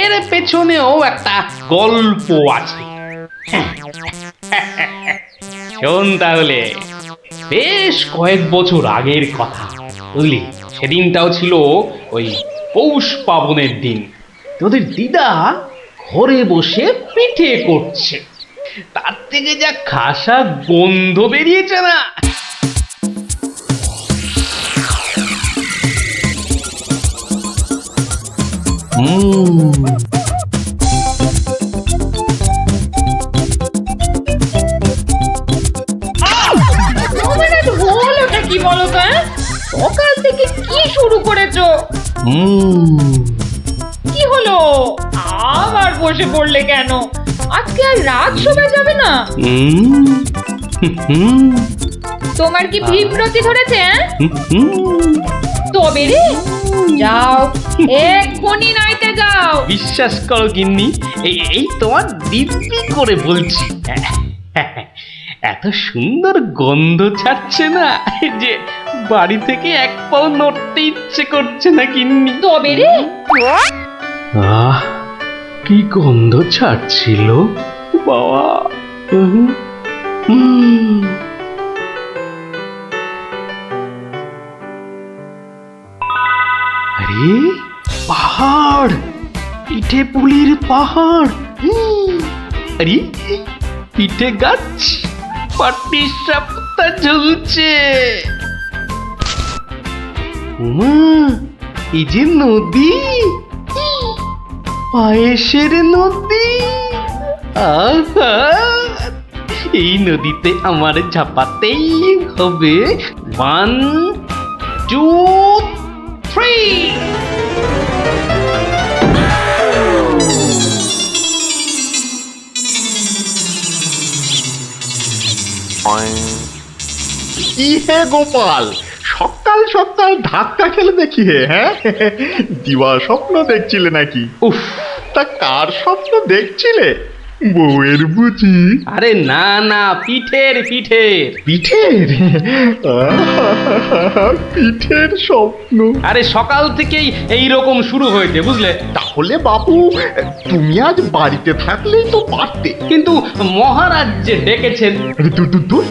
[SPEAKER 1] এর পেছনেও একটা গল্প আছে। শোন তাহলে, বেশ কয়েক বছর আগের কথা, বুঝলি, সেদিনটাও ছিল ওই পৌষ পাবনের দিন। তোদের দিদা ঘরে বসে পিঠে করছে, তার থেকে যা খাসা গন্ধ বেরিয়েছে না।
[SPEAKER 8] হলোটা কি বলো তো? সকাল থেকে কি শুরু করেছো? কি হলো? আবার বসে পড়লে কেন? আজকে আর রাত শোভা যাবে না? তোমার কি বিব্রতি ধরেছে? তবে রে, যাও এক্ষুনি নাইতে যাও।
[SPEAKER 1] বিশ্বাস করো গিন্নি, এই তোমার দিব্যি করে বলছি, এত সুন্দর গন্ধ ছাড়ছে না যে বাড়ি থেকে এক পাও নড়তে ইচ্ছে করছে না গিন্নি।
[SPEAKER 8] তবে রে,
[SPEAKER 1] আহ, কি গন্ধ ছাড়ছিল বাবা। আরে বাহ, পিঠে পুলির পাহাড়। আরে পিঠে গাছ, পাটি সাপটা ঝুলছে। উমা, এই যে নদী, পায়েসের নদী। আহা, এই নদীতে আমার ঝাপাতেই হবে। 1 2 3।
[SPEAKER 6] কি হে গোপাল, সকাল সকাল ধাক্কা খেলে দেখি হে, হ্যাঁ? দিবা স্বপ্ন দেখছিলে নাকি? উফ, তা কার স্বপ্ন দেখছিলে? বউয়ের বুঝি?
[SPEAKER 1] আরে না না, পিঠের পিঠের।
[SPEAKER 6] পিঠের? পিঠের স্বপ্ন?
[SPEAKER 1] আরে সকাল থেকেই এই রকম শুরু হয়েছে, বুঝলে?
[SPEAKER 6] তাহলে বাবু তুমি আজ বাড়িতে থাকলেই তো পারতে।
[SPEAKER 1] কিন্তু মহারাজ যে ডেকেছেন।
[SPEAKER 6] আরে দূর,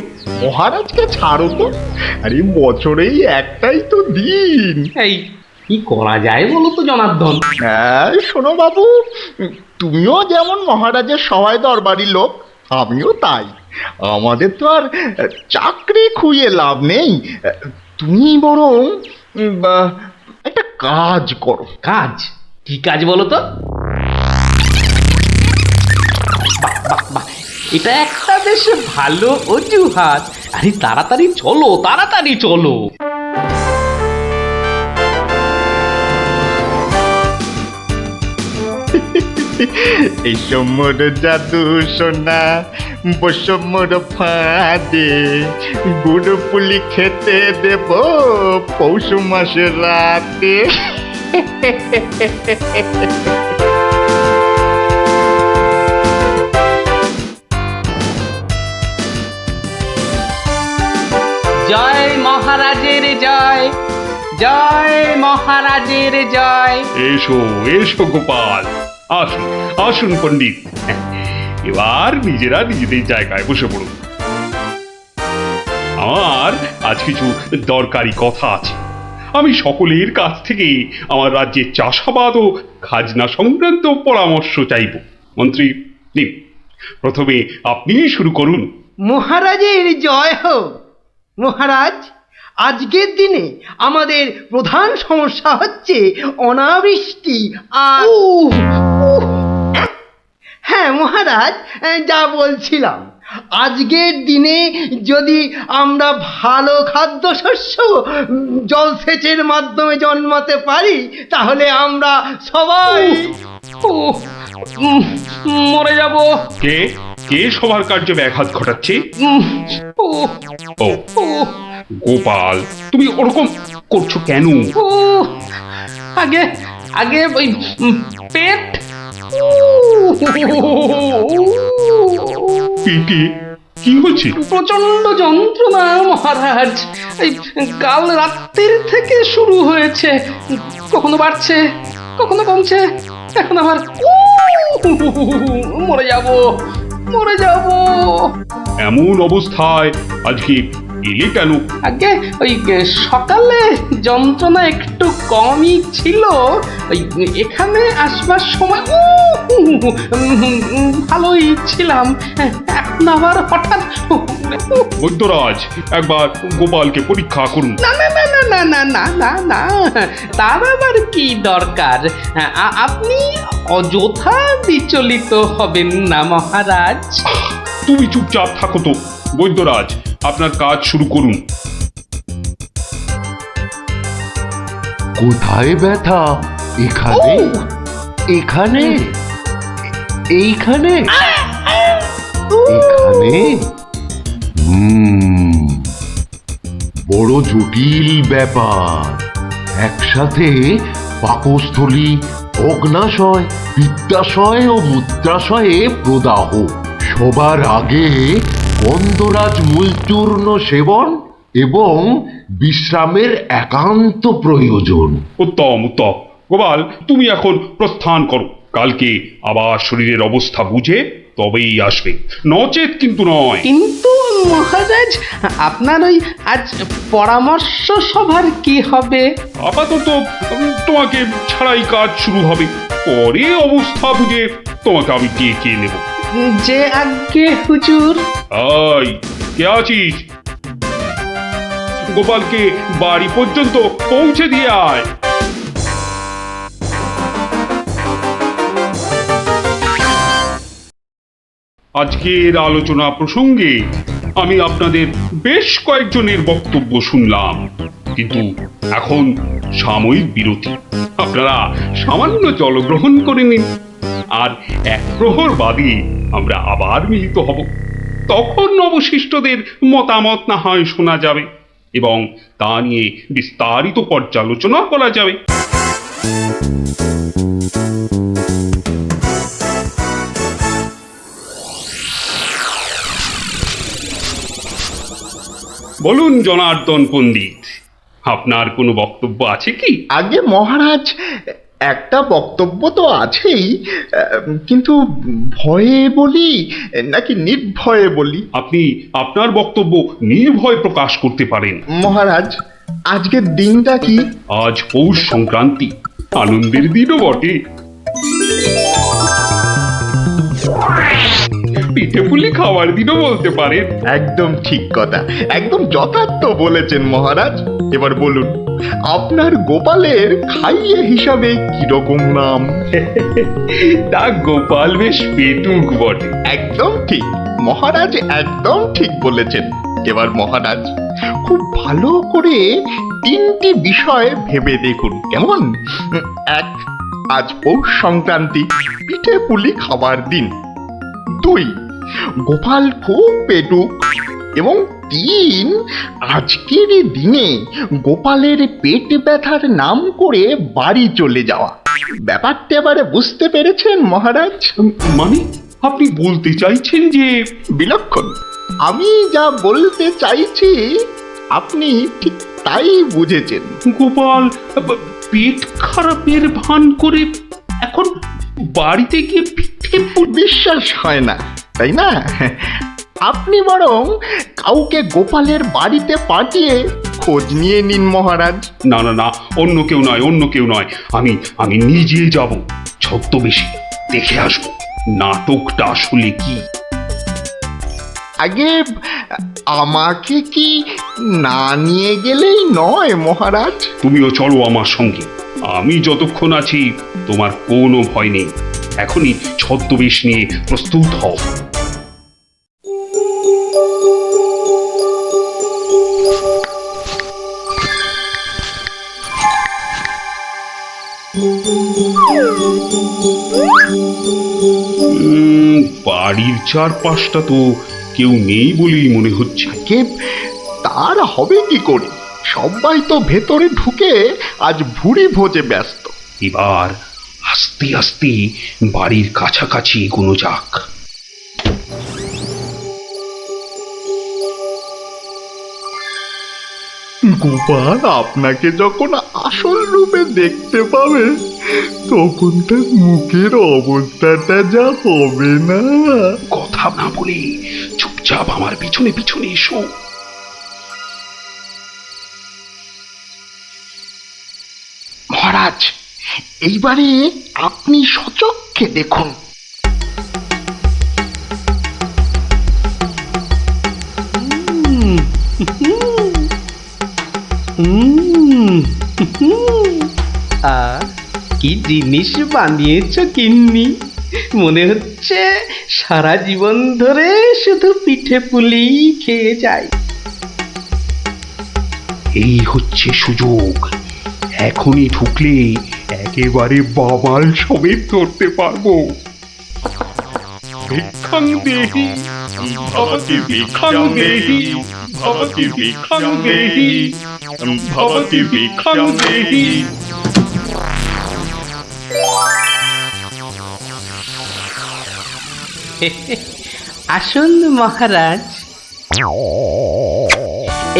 [SPEAKER 6] মহারাজকে ছাড়ো তো। আরে বছরেই একটাই তো দিন।
[SPEAKER 1] এই কি করা যায় বলো তো জনার্দন?
[SPEAKER 6] হ্যাঁ শোনো বাবু, তুমিও যেমন মহারাজের সবাই দরবারি লোক, আমিও তাই। আমাদের তো আর চাকরি খুইয়ে লাভ নেই। তুমি বরং একটা কাজ করো।
[SPEAKER 1] কাজ? কি কাজ বলো তো? বাহ, বাহ, বাহ, এটা একটা বেশ ভালো অজুহাত। আরে তাড়াতাড়ি চলো, তাড়াতাড়ি চলো।
[SPEAKER 6] এই সমর জাদু সোনা বসমর ফাঁদে, গুড় পুলি খেতে দেব পৌষ মাসের রাতে।
[SPEAKER 1] জয় মহারাজের জয়, জয় মহারাজের জয়।
[SPEAKER 5] এসো এসো গোপাল, আসুন আসুন পণ্ডিত। এবার নিজেরা নিজেদের জায়গায় বসে পড়ুন। আমার আজ কিছু দরকারি কথা আছে। আমি সকলের কাছ থেকে আমার রাজ্যের চাষাবাদ ও খাজনা সংক্রান্ত পরামর্শ চাইব। মন্ত্রী নিন, প্রথমে আপনিই শুরু করুন।
[SPEAKER 4] মহারাজের জয় হোক। মহারাজ, আজকের দিনে আমাদের প্রধান সমস্যা হচ্ছে অনাবৃষ্টি আর হ্যাঁ মহারাজ, যা বলছিলাম, আজকের দিনে যদি আমরা ভালো খাদ্যশস্য জলসেচের মাধ্যমে জন্মাতে পারি, তাহলে আমরা সবাই
[SPEAKER 1] মরে যাব।
[SPEAKER 5] কে কে সবার কার্যে ব্যাঘাত ঘটাচ্ছে? ও গোপাল, তুমি ওরকম করছো কেন?
[SPEAKER 1] আগে আগে ওই পেট।
[SPEAKER 5] পেটে কি হচ্ছে?
[SPEAKER 1] প্রচন্ড যন্ত্রণা মহারাজ। এই কাল রাত্রির থেকে শুরু হয়েছে, কখনো বাড়ছে কখনো কমছে, এখন আবার মরে যাব, মরে যাব।
[SPEAKER 5] এমন অবস্থায় আজকে এলে কেন?
[SPEAKER 1] আগে ওই সকালে যন্ত্রণা একটু কমই ছিল, ওই এখানে আসবার সময় ভালোই ছিলাম, এখন আবার হঠাৎ।
[SPEAKER 5] বৈদ্যরাজ, একবার গোপালকে পরীক্ষা করুন।
[SPEAKER 1] না না না না না না না না না, তার আবার কি দরকার? আপনি অযথা বিচলিত হবেন না মহারাজ।
[SPEAKER 5] তুমি চুপচাপ থাকো তো। বৈদ্যরাজ, আপনার কাজ শুরু করুন।
[SPEAKER 11] কোথায় ব্যথা? এখানে? এখানে? এইখানে? এখানে? বড় জটিল ব্যাপার। একসাথে পাকস্থলী, অগ্নাশয়, পিত্তাশয় ও মূত্রাশয়ে প্রদাহ। সবার আগে গন্ধরাজ মূলচূর্ণ সেবন এবং বিশ্রামের একান্ত প্রয়োজন।
[SPEAKER 5] উত্তম উত্তম। গোপাল, তুমি এখন প্রস্থান করো। কালকে আবার শরীরের অবস্থা বুঝে তবেই আসবে, নচেত কিন্তু নয়।
[SPEAKER 1] কিন্তু মহারাজ, আপনার ওই আজ পরামর্শ সভার কি হবে?
[SPEAKER 5] আপাতত তোমাকে ছাড়াই কাজ শুরু হবে। পরে অবস্থা বুঝে তোমাকে আমি ডেকে নেব।
[SPEAKER 1] যে আজ্ঞে হুজুর।
[SPEAKER 5] আই, কে আছিস? গোপালকে বাড়ি পর্যন্ত পৌঁছে দিয়ে আয়। আজকের আলোচনা প্রসঙ্গে আমি আপনাদের বেশ কয়েকজনের বক্তব্য শুনলাম, কিন্তু এখন সাময়িক বিরতি। আপনারা সামান্য জলগ্রহণ করে নিন, আর এক প্রহর বাদে আমরা আবার মিলিত হব। তখন অবশিষ্টদের মতামত না হয় শোনা যাবে এবং তা নিয়ে বিস্তারিত পর্যালোচনা করা যাবে। বলুন জনার্দন পণ্ডিত, আপনার কোনো বক্তব্য আছে কি?
[SPEAKER 6] আগে মহারাজ, একটা বক্তব্য তো আছেই, কিন্তু ভয়ে বলি নাকি নির্ভয়ে বলি?
[SPEAKER 5] আপনি আপনার বক্তব্য নির্ভয় প্রকাশ করতে পারেন।
[SPEAKER 6] মহারাজ, আজকের দিনটা কি?
[SPEAKER 5] আজ পৌষ সংক্রান্তি, আনন্দের দিনও বটে। পিঠে পুলি খাওয়ার দিনও বলতে পারেন।
[SPEAKER 6] একদম ঠিক কথা, একদম যথার্থ বলেছেন মহারাজ। এবার বলুন, আপনার গোপালের খাইয়ে হিসাবে কিরকম নাম?
[SPEAKER 5] তা গোপাল বেশ পেটুক বটে।
[SPEAKER 6] একদম ঠিক মহারাজ, একদম ঠিক বলেছেন। এবার মহারাজ, খুব ভালো করে 3টি বিষয় ভেবে দেখুন, কেমন? 1, আজ পৌষ সংক্রান্তি, পিঠে পুলি খাবার দিন। 2, গোপাল খুব পেটুক। এবং 3, আজকের দিনে গোপালের পেট ব্যথার নাম করে বাড়ি চলে যাওয়া। ব্যাপারটা এবারে বুঝতে পেরেছেন মহারাজ?
[SPEAKER 5] মানে আপনি বলতে চাইছেন যে?
[SPEAKER 6] বিলক্ষণ, আমি যা বলতে চাইছি আপনি ঠিক তাই বুঝেছেন।
[SPEAKER 5] গোপাল পেট খারাপের ভান করে এখন বাড়িতে গিয়ে পিঠে
[SPEAKER 6] বিশ্বাস হয় না, তাই না? আপনি বরং কাউকে গোপালের বাড়িতে পাঠিয়ে খোঁজ নিয়ে নিন মহারাজ।
[SPEAKER 5] না না না, অন্য কেউ নয়, অন্য কেউ নয়, আমি নিজে যাব, ছদ্মবেশে দেখে আসবো নাটকটা আসলে কি।
[SPEAKER 6] আগে আমাকে কি না নিয়ে গেলেই নয় মহারাজ?
[SPEAKER 5] তুমিও চলো আমার সঙ্গে। আমি যতক্ষণ আছি তোমার কোনো ভয় নেই। এখনই ছদ্মবেশ নিয়ে প্রস্তুত হও। বাড়ির চারপাশটা তো কেউ নেই বলেই মনে হচ্ছে।
[SPEAKER 6] কে তার হবে কি করে? সবাই তো ভেতরে ঢুকে আজ ভুরি ভোজে ব্যস্ত।
[SPEAKER 5] এবার আস্তে আস্তে বাড়ির কাছাকাছি এগোনো যাক।
[SPEAKER 6] গোপাল আপনাকে যখন আসল রূপে দেখতে পাবে, তখন তার মুখের অবস্থাটা যা হবে না।
[SPEAKER 5] কথা না বলে চুপচাপ আমার পিছনে পিছনে এসো।
[SPEAKER 6] মহারাজ, এইবারে আপনি সচক্ষে দেখুন।
[SPEAKER 1] কি জিনিস বানিয়েছ গিন্নি, মনে হচ্ছে সারা জীবন ধরে শুধু পিঠে পুলি খেয়ে যাই।
[SPEAKER 5] এই হচ্ছে সুযোগ, এখনই ঢুকলে একেবারে বাবাল সমেত ধরতে পারবো। ভিক্ষাং দেহি ভবতি, ভিক্ষাং দেহি ভবতি, ভিক্ষাং দেহি ভবতি, ভিক্ষাং দেহি।
[SPEAKER 1] আসুন মহারাজ,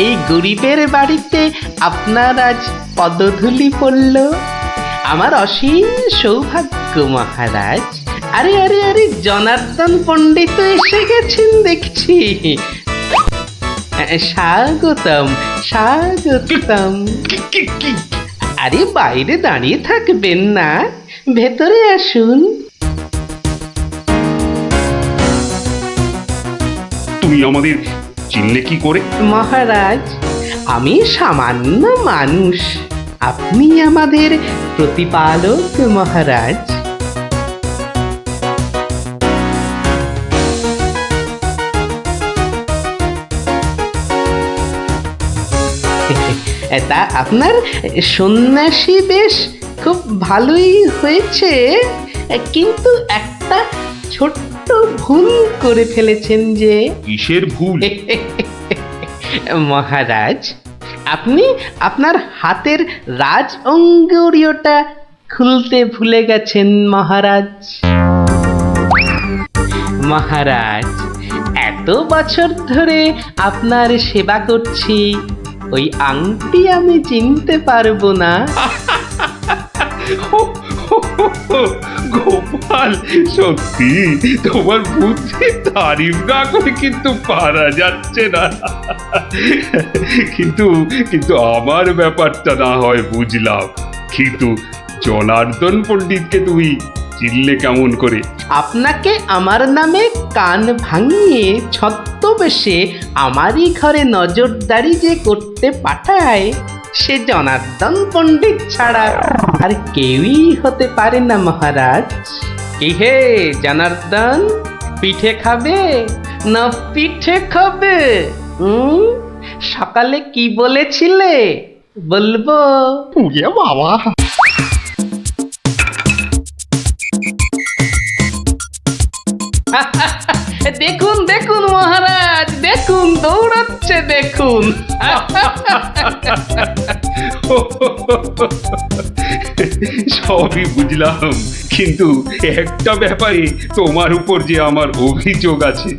[SPEAKER 1] এই গরিবের বাড়িতে আপনার আজ পদধূলি পড়ল, আমার অসীম সৌভাগ্য মহারাজ। আরে আরে আরে, জনার্দন পণ্ডিত এসে গেছেন দেখছি। স্বাগতম স্বাগতম। আরে বাইরে দাঁড়িয়ে থাকবেন না, ভেতরে আসুন।
[SPEAKER 5] তুমি আমাদের চিনলে কি করে?
[SPEAKER 1] মহারাজ, আমি সামান্য মানুষ, আপনি আমাদের প্রতিপালক মহারাজ। তা আপনার সন্ন্যাসী বেশ খুব ভালোই হয়েছে, কিন্তু একটা ছোট্ট ভুল করে ফেলেছেন যে।
[SPEAKER 5] কিসের ভুল?
[SPEAKER 1] মহারাজ, আপনি আপনার হাতের রাজ অঙ্গুরীয়টা খুলতে ভুলে গেছেন মহারাজ। মহারাজ, এত বছর ধরে আপনার সেবা করছি, ওই আংটি আমি চিনতে পারবো না?
[SPEAKER 5] গোপাল, সত্যি তোমার বুদ্ধির তারিফ না করে কিন্তু পারা যাচ্ছে না। কিন্তু কিন্তু আমার ব্যাপারটা না হয় বুঝলাম, কিন্তু জনার্দন পণ্ডিতকে তুমি চিনলে কেমন করে?
[SPEAKER 1] আপনাকে আমার নামে কান ভাঙিয়ে ছদ্মবেশে আমারই ঘরে নজরদারি যে করতে পাঠায়, সে জনার্দন পণ্ডিত ছাড়া আর কেউই হতে পারে না মহারাজ। কি হে জনার্দন, পিঠে খাবে না পিঠে খাবে? সকালে কি বলেছিলে বলবো?
[SPEAKER 6] উড়ে বাবা!
[SPEAKER 1] দেখুন দেখুন মহারাজ, দেখুন দৌড়াচ্ছে দেখুন।
[SPEAKER 5] সবই বুঝলাম, কিন্তু একটা ব্যাপারে তোমার উপর যে আমার অভিযোগ আছে।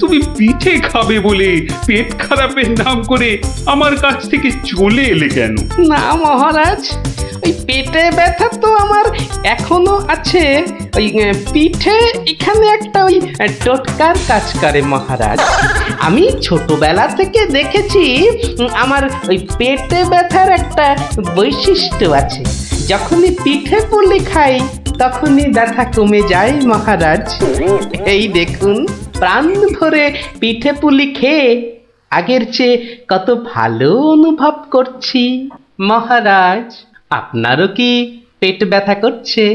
[SPEAKER 5] তুমি পিঠে খাবে বলে পেট খারাপের নাম করে আমার কাছ থেকে চলে এলে কেন?
[SPEAKER 1] না মহারাজ, ওই পেটে ব্যথা তো আমার এখনো আছে। ওই পিঠে এখানে একটা ওই টোটকার কাজ করে মহারাজ। আমি ছোটবেলা থেকে দেখেছি আমার ওই পেটে ব্যথার একটা বৈশিষ্ট্য আছে, যখনই পিঠে পুলি খাই তখনই ব্যথা কমে যায় মহারাজ। এই দেখুন, প্রাণ ভরে পিঠে পুলি খেয়ে আগের চেয়ে কত ভালো অনুভব করছি। মহারাজ, আপনারও কি পেট ব্যথা করছে?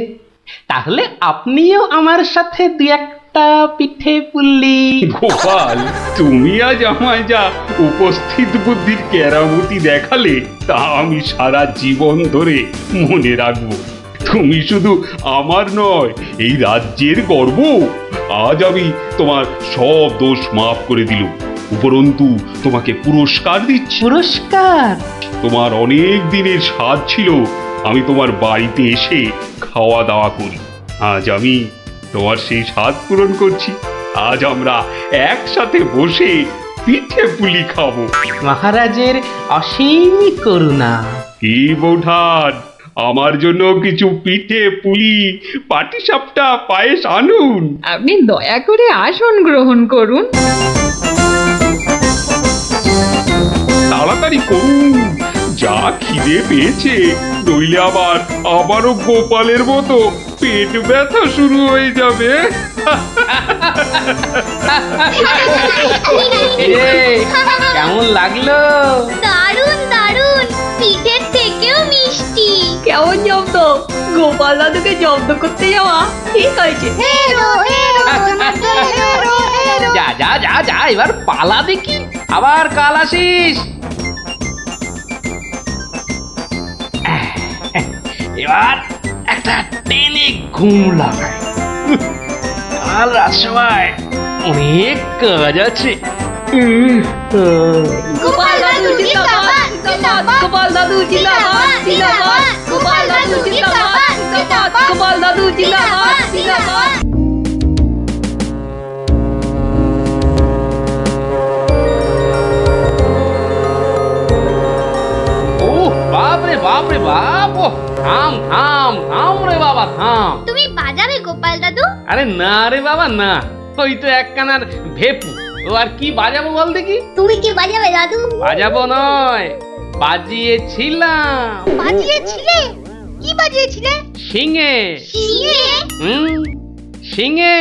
[SPEAKER 1] তাহলে আপনিও আমার সাথে দু একটা পিঠে পুলি।
[SPEAKER 5] গোপাল, তুমি আজ আমায় যা উপস্থিত বুদ্ধির কেরামতি দেখালে, তা আমি সারা জীবন ধরে মনে রাখবো। তুমি শুধু আমার নয়, এই রাজ্যের গর্ব। আজ আমি তোমার সব দোষ মাফ করে দিলুম, উপরন্তু তোমাকে পুরস্কার দিচ্ছি।
[SPEAKER 1] পুরস্কার?
[SPEAKER 5] তোমার অনেক দিনের স্বাদ ছিল আমি তোমার বাড়িতে এসে খাওয়া দাওয়া করি। আজ আমি তোমার সেই স্বাদ পূরণ করছি। আজ আমরা একসাথে বসে পিঠে পুলি খাবো।
[SPEAKER 1] মহারাজের অসীম করুণা।
[SPEAKER 5] কি বৌঠান, আমার জন্য কিছু পিঠে পুলি পাটিসাপটা পায়েস আনুন।
[SPEAKER 8] আপনি দয়া করে আসন গ্রহণ করুন।
[SPEAKER 5] তাড়াতাড়ি করুন, যা খিদে পেয়েছে, নইলে আবারও গোপালের মতো পেট ব্যথা শুরু হয়ে যাবে।
[SPEAKER 1] কেমন লাগলো?
[SPEAKER 2] দারুণ দারুণ, পিঠের থেকেও মিষ্টি।
[SPEAKER 8] কেমন জব্দ? গোপাল দাদুকে জব্দ করতে যাওয়া ঠিক হয়েছে।
[SPEAKER 1] যা যা যা যা, এবার পালা দেখি, আবার কাল আসিস। এবার একটা টেনে ঘুম লাগাই, কাল রাত সময় অনেক কাজ আছে।
[SPEAKER 2] গোপাল দাদু জিন্দাবাদ, জিন্দাবাদ।
[SPEAKER 8] গোপাল দাদু জিন্দাবাদ, জিন্দাবাদ। গোপাল দাদু জিন্দাবাদ, জিন্দাবাদ। গোপাল দাদু জিন্দাবাদ, জিন্দাবাদ।
[SPEAKER 1] ও বাপ রে বাপ রে বাপ, ও থাম থাম থাম রে বাবা থাম।
[SPEAKER 2] তুমি বাজাবে গোপাল দাদু?
[SPEAKER 1] আরে না রে বাবা না, ওই তো একখানার ভেপু, ও আর কি বাজাবো বল দেখি।
[SPEAKER 2] তুমি কি বাজাবে দাদু?
[SPEAKER 1] বাজাবো নয়, বাজিয়েছিলাম।
[SPEAKER 2] বাজিয়েছিলে?
[SPEAKER 3] কি বাজিয়েছিলে?
[SPEAKER 1] শিঙে।
[SPEAKER 2] শিঙে?
[SPEAKER 1] শিঙে।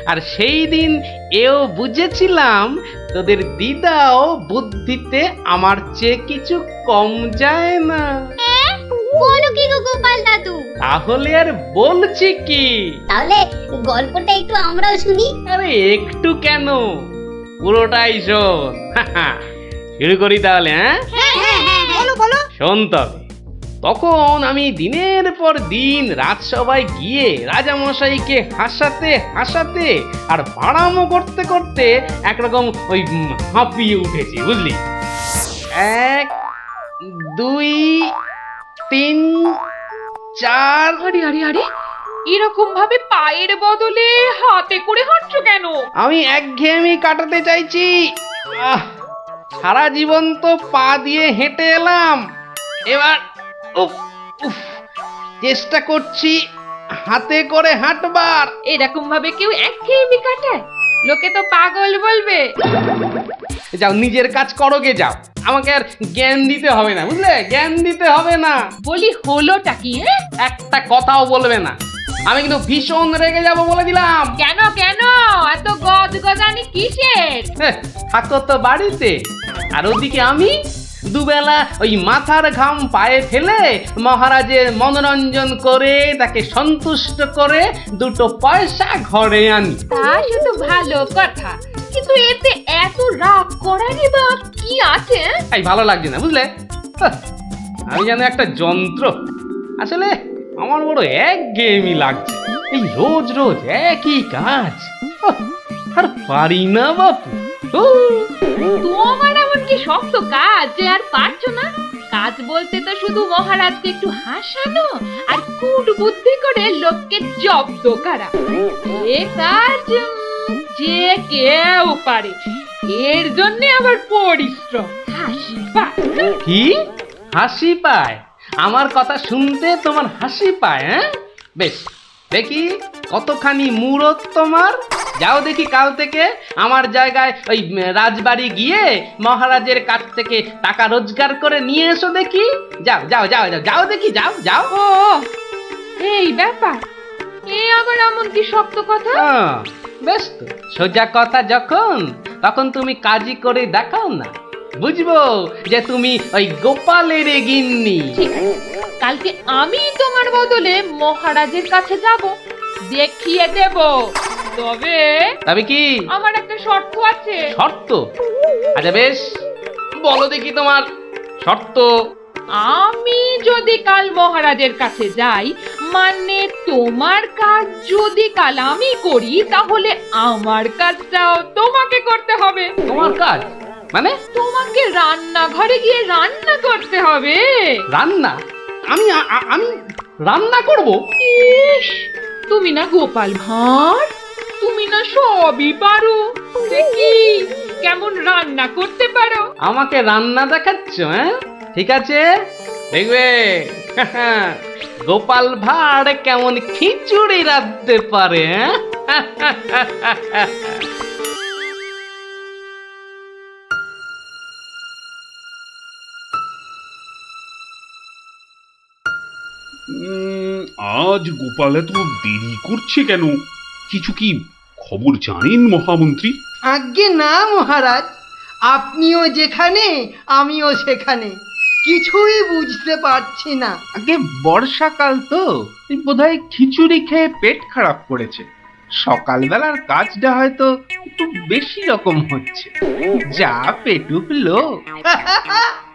[SPEAKER 1] আর সেই দিন এও বুঝেছিলাম তোদের দিদাও বুদ্ধিতে আমার চেয়ে কিছু কম যায় না।
[SPEAKER 2] বলো কি গো গোপাল দাদু?
[SPEAKER 1] তাহলে আর বলছি কি,
[SPEAKER 2] তাহলে গল্পটা একটু আমরাও শুনি।
[SPEAKER 1] আরে একটু কেন, পুরোটাই শোন। শুরু করি তাহলে।
[SPEAKER 3] বলো বলো।
[SPEAKER 1] শোন তবে, তখন আমি দিনের পর দিন রাজসভায় গিয়ে রাজামশাইকে হাসাতে হাসাতে আর বাড়ামো করতে করতে একরকম ওই হাঁপিয়ে উঠেছি, বুঝলি। 1 2 3 4।
[SPEAKER 8] আরে আরে আরে, এরকম ভাবে পায়ের বদলে হাতে করে হাঁটছো কেন?
[SPEAKER 1] আমি একঘেয়েমি কাটাতে চাইছি। সারা জীবন তো পা দিয়ে হেঁটে এলাম, এবার উফ উফ চেষ্টা করছি হাতে করে হাঁটবার।
[SPEAKER 8] এরকম ভাবে কেউ একঘেয়েমি কাটায়? লোকে তো পাগল বলবে।
[SPEAKER 1] যাও নিজের কাজ করো গে, যাও, আমাকে আর জ্ঞান দিতে হবে না, বুঝলে, জ্ঞান দিতে হবে না।
[SPEAKER 8] বলি হলোটা কি?
[SPEAKER 1] একটা কথাও বলবে না, আমি কিন্তু ভীষণ রেগে যাব বলে দিলাম।
[SPEAKER 8] কেন কেন এত গজগজানি কিসের?
[SPEAKER 1] থাকো তো বাড়িতে, আর ওদিকে আমি দুবেলা ওই মাথার ঘাম পায়ে ফেলে মহারাজের মনোরঞ্জন করে তাকে সন্তুষ্ট করে 2 পয়সা ঘরে আনি।
[SPEAKER 8] তা শুধু ভালো কথা, কিন্তু এতে এত রাগ করারই বা কি আছে?
[SPEAKER 1] এই ভালো লাগছে না, বুঝলে, আমি যেন একটা যন্ত্র। আসলে আমার বড় একঘেয়েমি লাগছে, এই রোজ রোজ একই কাজ। আর পারি না বাপু।
[SPEAKER 8] তোমার এমন কি শক্ত কাজ যে আর পারছো না? কাজ বলতে তো শুধু মহারাজকে একটু হাসানো আর কুট বুদ্ধি করে লোককে জব্দ করা। এ কাজ যে কেউ পারে, এর জন্য আবার পরিশ্রম। হাসি পায়।
[SPEAKER 1] কি হাসি পায়? আমার কথা শুনতে তোমার হাসি পায়? বেশ, দেখি কতখানি মুরত তোমার। যাও দেখি কাল থেকে আমার জায়গায় ওই রাজবাড়ি গিয়ে মহারাজের কাছ থেকে টাকা রোজগার করে নিয়ে এসো দেখি। যাও যাও যাও যাও যাও দেখি, যাও যাও।
[SPEAKER 8] ও এই ব্যাপার, এ আবার এমন কি শক্ত কথা?
[SPEAKER 1] বেশ তো, সোজা কথা যখন, তখন তুমি কাজই করে দেখাও না, বুঝবো যে তুমি ওই গোপালের গিন্নি।
[SPEAKER 8] ঠিক আছে, কালকে আমি তোমার বদলে মহারাজের কাছে যাব, দেখিয়ে দেব। তবে
[SPEAKER 1] কি
[SPEAKER 8] আমার একটা শর্ত আছে।
[SPEAKER 1] শর্ত? আচ্ছা বেশ, বলো দেখি তোমার শর্ত।
[SPEAKER 8] আমি যদি কাল মহারাজের কাছে যাই, মানে তোমার কাজ যদি কাল আমি করি, তাহলে আমার কাজটাও তোমাকে করতে হবে।
[SPEAKER 1] তোমার কাজ মানে?
[SPEAKER 8] তোমাকে রান্নাঘরে গিয়ে রান্না করতে হবে।
[SPEAKER 1] রান্না? আমি আমি রান্না করব?
[SPEAKER 8] ইস, তুমি না গোপাল ভাঁড়, তুমি না সবই পারো। দেখি কেমন রান্না করতে পারো।
[SPEAKER 1] আমাকে রান্না দেখাচ্ছ? ঠিক আছে, দেখবে গোপাল ভাঁড় কেমন খিচুড়ি রাঁধতে পারে।
[SPEAKER 5] আজ গোপাল এত দেরি করছে কেন? কিছু কি খবর জানেন মহামন্ত্রী?
[SPEAKER 4] আজ্ঞে না মহারাজ, আপনিও যেখানে আমিও সেখানে, কিছুই বুঝতে পারছি না।
[SPEAKER 1] আগে বর্ষাকাল তো, বোধহয় খিচুড়ি খেয়ে পেট খারাপ করেছে। সকালবেলার কাজটা হয়তো একটু বেশি রকম হচ্ছে, যা পেটুক লোক।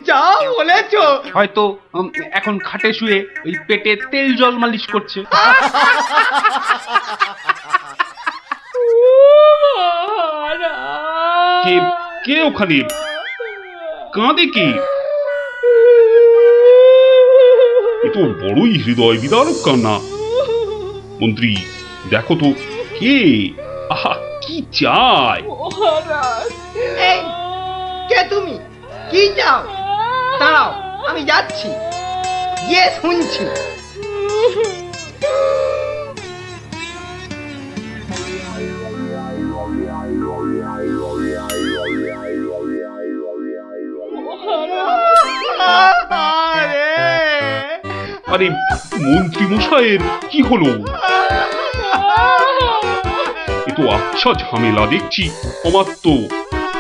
[SPEAKER 4] যা বলেছ।
[SPEAKER 1] হয়তো এখন খাটে শুয়ে ওই পেটে তেল জল মালিশ করছে।
[SPEAKER 5] কে কে ওখানে কাঁদে? কি এ তো বড়ই হৃদয় বিদারক কান্না। মন্ত্রী দেখো তো কে, আহা কি চায়?
[SPEAKER 4] এই, কে তুমি? কি চাও? দাঁড়াও, আমি যাচ্ছি, গিয়ে শুনছি।
[SPEAKER 5] আরে মন্ত্রী মশাইয়ের কি হলো? এ তো আচ্ছা ঝামেলা দেখছি। অমাত্য,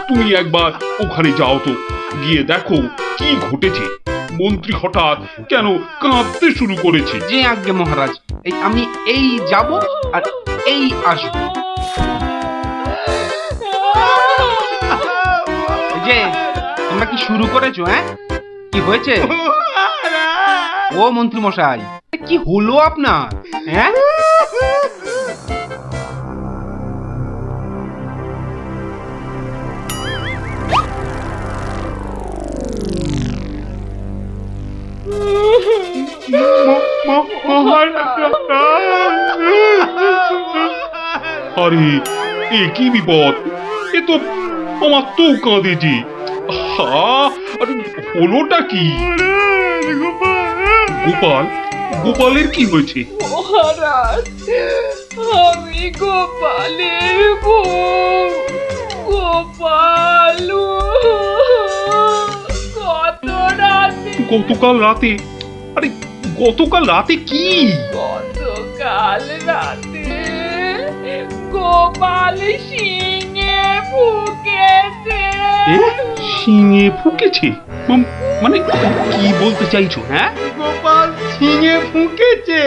[SPEAKER 5] তুমি একবার ওখানে যাও তো, গিয়ে দেখো কি ঘটেছে। মন্ত্রী হঠাৎ কেন কাঁদতে শুরু করেছে?
[SPEAKER 1] যে আজ্ঞে মহারাজ, আমি এই যাব আর এই আসব। যে তোমরা কি শুরু করেছো? হ্যাঁ, কি হয়েছে? ও মন্ত্রী মশাই, কি হলো আপনার? হ্যাঁ,
[SPEAKER 5] আরে এ কি বিপদ! এ তো অমাত্য কাঁদে যে। আরে হলোটা কি? গোপাল, গোপালের কি হয়েছে?
[SPEAKER 8] মহারাজ, আমি গোপালের বউ। গোপাল
[SPEAKER 5] গতকাল রাতে? আরে গতকাল রাতে কি?
[SPEAKER 8] গতকাল রাতে গোপাল শিঙে ফুকেছে।
[SPEAKER 5] শিঙে ফুকেছে? মানে কি বলতে চাইছো? হ্যাঁ,
[SPEAKER 9] গোপাল ঝিঙে ফুঁকেছে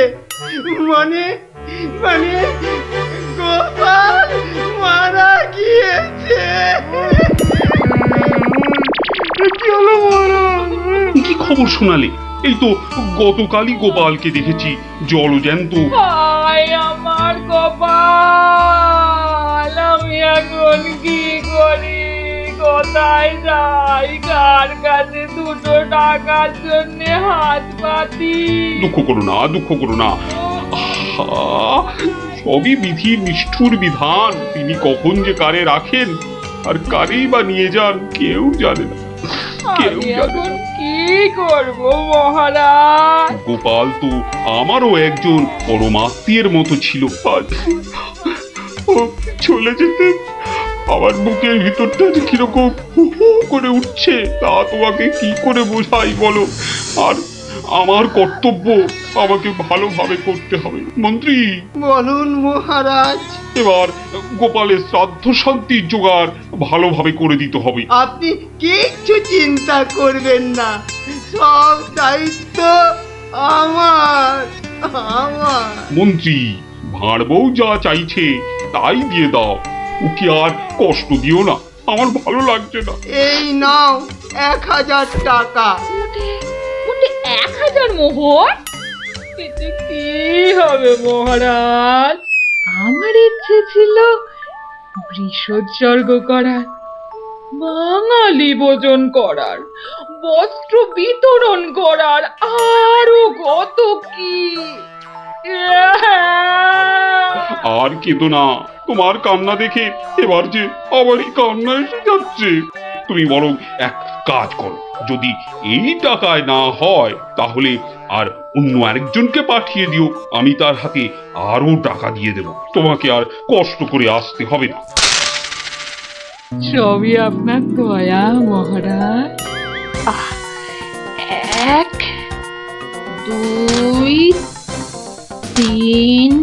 [SPEAKER 9] মানে মানে গোপাল মারা গিয়েছে। কি হলো মহারাজ?
[SPEAKER 5] কি খবর শোনালে? এই তো গতকালই গোপালকে দেখেছি জলজ্যান্ত।
[SPEAKER 8] হায় আমার গোপাল, আমি এখন কি করি? কোথায় যাই? কার কাছে দুটো টাকার জন্য হাত পাতি?
[SPEAKER 5] দুঃখ করো না, দুঃখ করো না। সবই বিধির নিষ্ঠুর বিধান। তিনি কখন যে কারে রাখেন আর কারেই বা নিয়ে যান কেউ জানে না, কেউ
[SPEAKER 8] আমি
[SPEAKER 5] জানে
[SPEAKER 8] এখন
[SPEAKER 5] না।
[SPEAKER 8] কি করব মহারাজ?
[SPEAKER 5] গোপাল তো আমারও একজন পরমাত্মীয়ের মতো ছিল। আজ ও চলে যেতে আমার বুকের ভিতরটা যে কিরকম হু হু করে উঠছে, তা তোমাকে কি করে বোঝাই বলো? আর আমার কর্তব্য আমাকে ভালোভাবে করতে হবে। মন্ত্রী,
[SPEAKER 9] বলুন মহারাজ।
[SPEAKER 5] এবার গোপালের শ্রাদ্ধ শান্তির জোগাড় ভালোভাবে করে দিতে হবে।
[SPEAKER 9] আপনি কিচ্ছু চিন্তা করবেন না, সব দায়িত্ব আমার আমার।
[SPEAKER 5] মন্ত্রী, ভাঁড় বউ যা চাইছে তাই দিয়ে দাও, ওকে আর কষ্ট দিও না, আমার ভালো লাগছে না।
[SPEAKER 9] এই নাও 1000 টাকা।
[SPEAKER 8] ওটা 1000 মোহর? এতে কি হবে মহারাজ? আমার ইচ্ছে ছিল বৃষোৎসর্গ করার, বাঙালি ভোজন করার, বস্ত্র বিতরণ করার, আরো কত কি।
[SPEAKER 5] আর কেঁদো না, তোমার কান্না দেখে এবার যে আমারই কান্না এসে যাচ্ছে। তুমি বরং এক কাজ করো, যদি এই টাকায় না হয় তাহলে আর অন্য আরেকজনকে পাঠিয়ে দিও, আমি তার হাতে আরো টাকা দিয়ে দেব, তোমাকে আর কষ্ট করে আসতে হবে না।
[SPEAKER 8] সবই আপনার দয়া মহারাজ। 1 2 3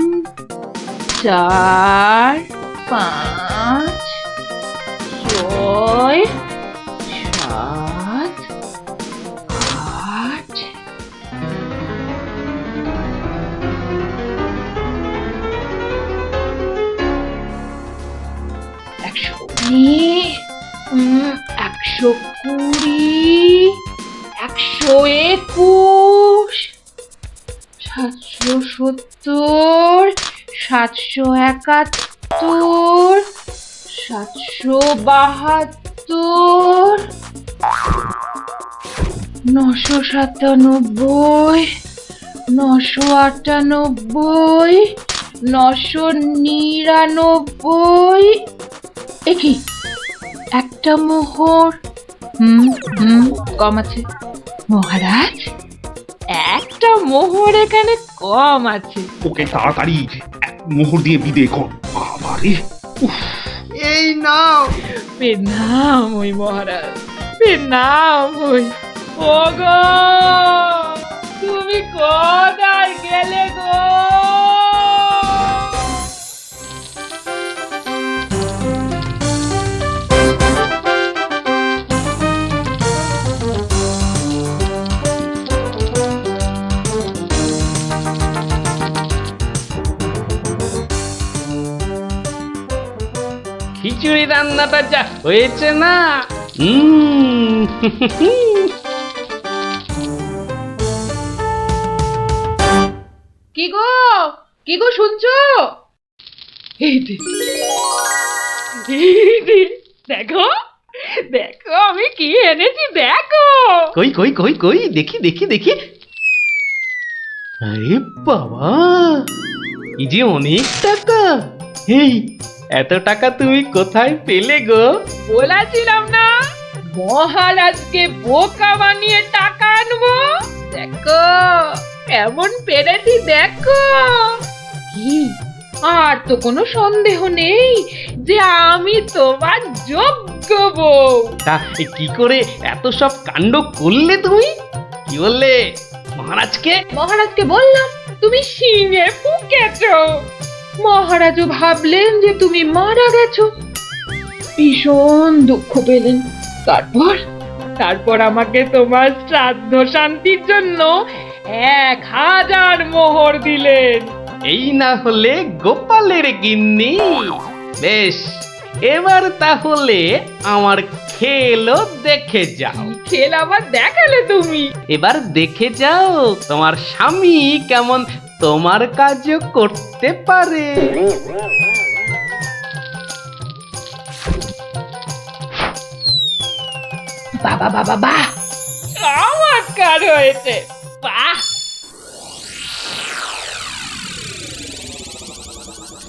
[SPEAKER 8] 4 5 6 7 8 119 120 121 770 771 772 997 998 999। একই একটা মোহর কম আছে মহারাজ, একটা মোহর এখানে কম আছে।
[SPEAKER 5] ওকে তাড়াতাড়ি মোহর দিয়ে বিদে কর। বাবারে,
[SPEAKER 9] এই নাও।
[SPEAKER 8] প্রণাম ওই মহারাজ, প্রণাম ওই। ওগো, তুমি কোথায় গেলে গো?
[SPEAKER 1] খিচুড়ি রান্নাটা যা হয়েছে না,
[SPEAKER 8] কি গো, কি গো শুনছো? এই যে, দেখো দেখো আমি কি এনেছি দেখো।
[SPEAKER 1] কই কই কই কই দেখি দেখি দেখি। আরে বাবা, এই যে অনেক টাকা। এই এত টাকা তুমি কোথায় পেলে গো?
[SPEAKER 8] বলেছিলাম না মহারাজকে বোকা বানিয়ে টাকা আনবো। দেখো কেমন পেরেছি দেখো। কি আর তো কোনো সন্দেহ নেই যে আমি তোমার যোগ্য বউ।
[SPEAKER 1] তা কি করে এত সব কাণ্ড করলে তুমি? কি বললে মহারাজকে?
[SPEAKER 8] মহারাজকে বললাম তুমি শিঙে ফুকেছো। মহারাজও ভাবলেন যে তুমি মারা গেছো, ভীষণ দুঃখ পেলেন। তারপর আমাকে তোমার শ্রাদ্ধ শান্তির জন্য 1000 মোহর দিলেন।
[SPEAKER 1] এই না হলে গোপালের গিন্নি। বেশ, এবার তাহলে আমার খেলও দেখে যাও।
[SPEAKER 8] খেল আবার দেখালে তুমি?
[SPEAKER 1] এবার দেখে যাও তোমার স্বামী কেমন তোমার কাজও করতে পারে।
[SPEAKER 8] বাবা বাবা বাহ, চমৎকার হয়েছে, বাহ।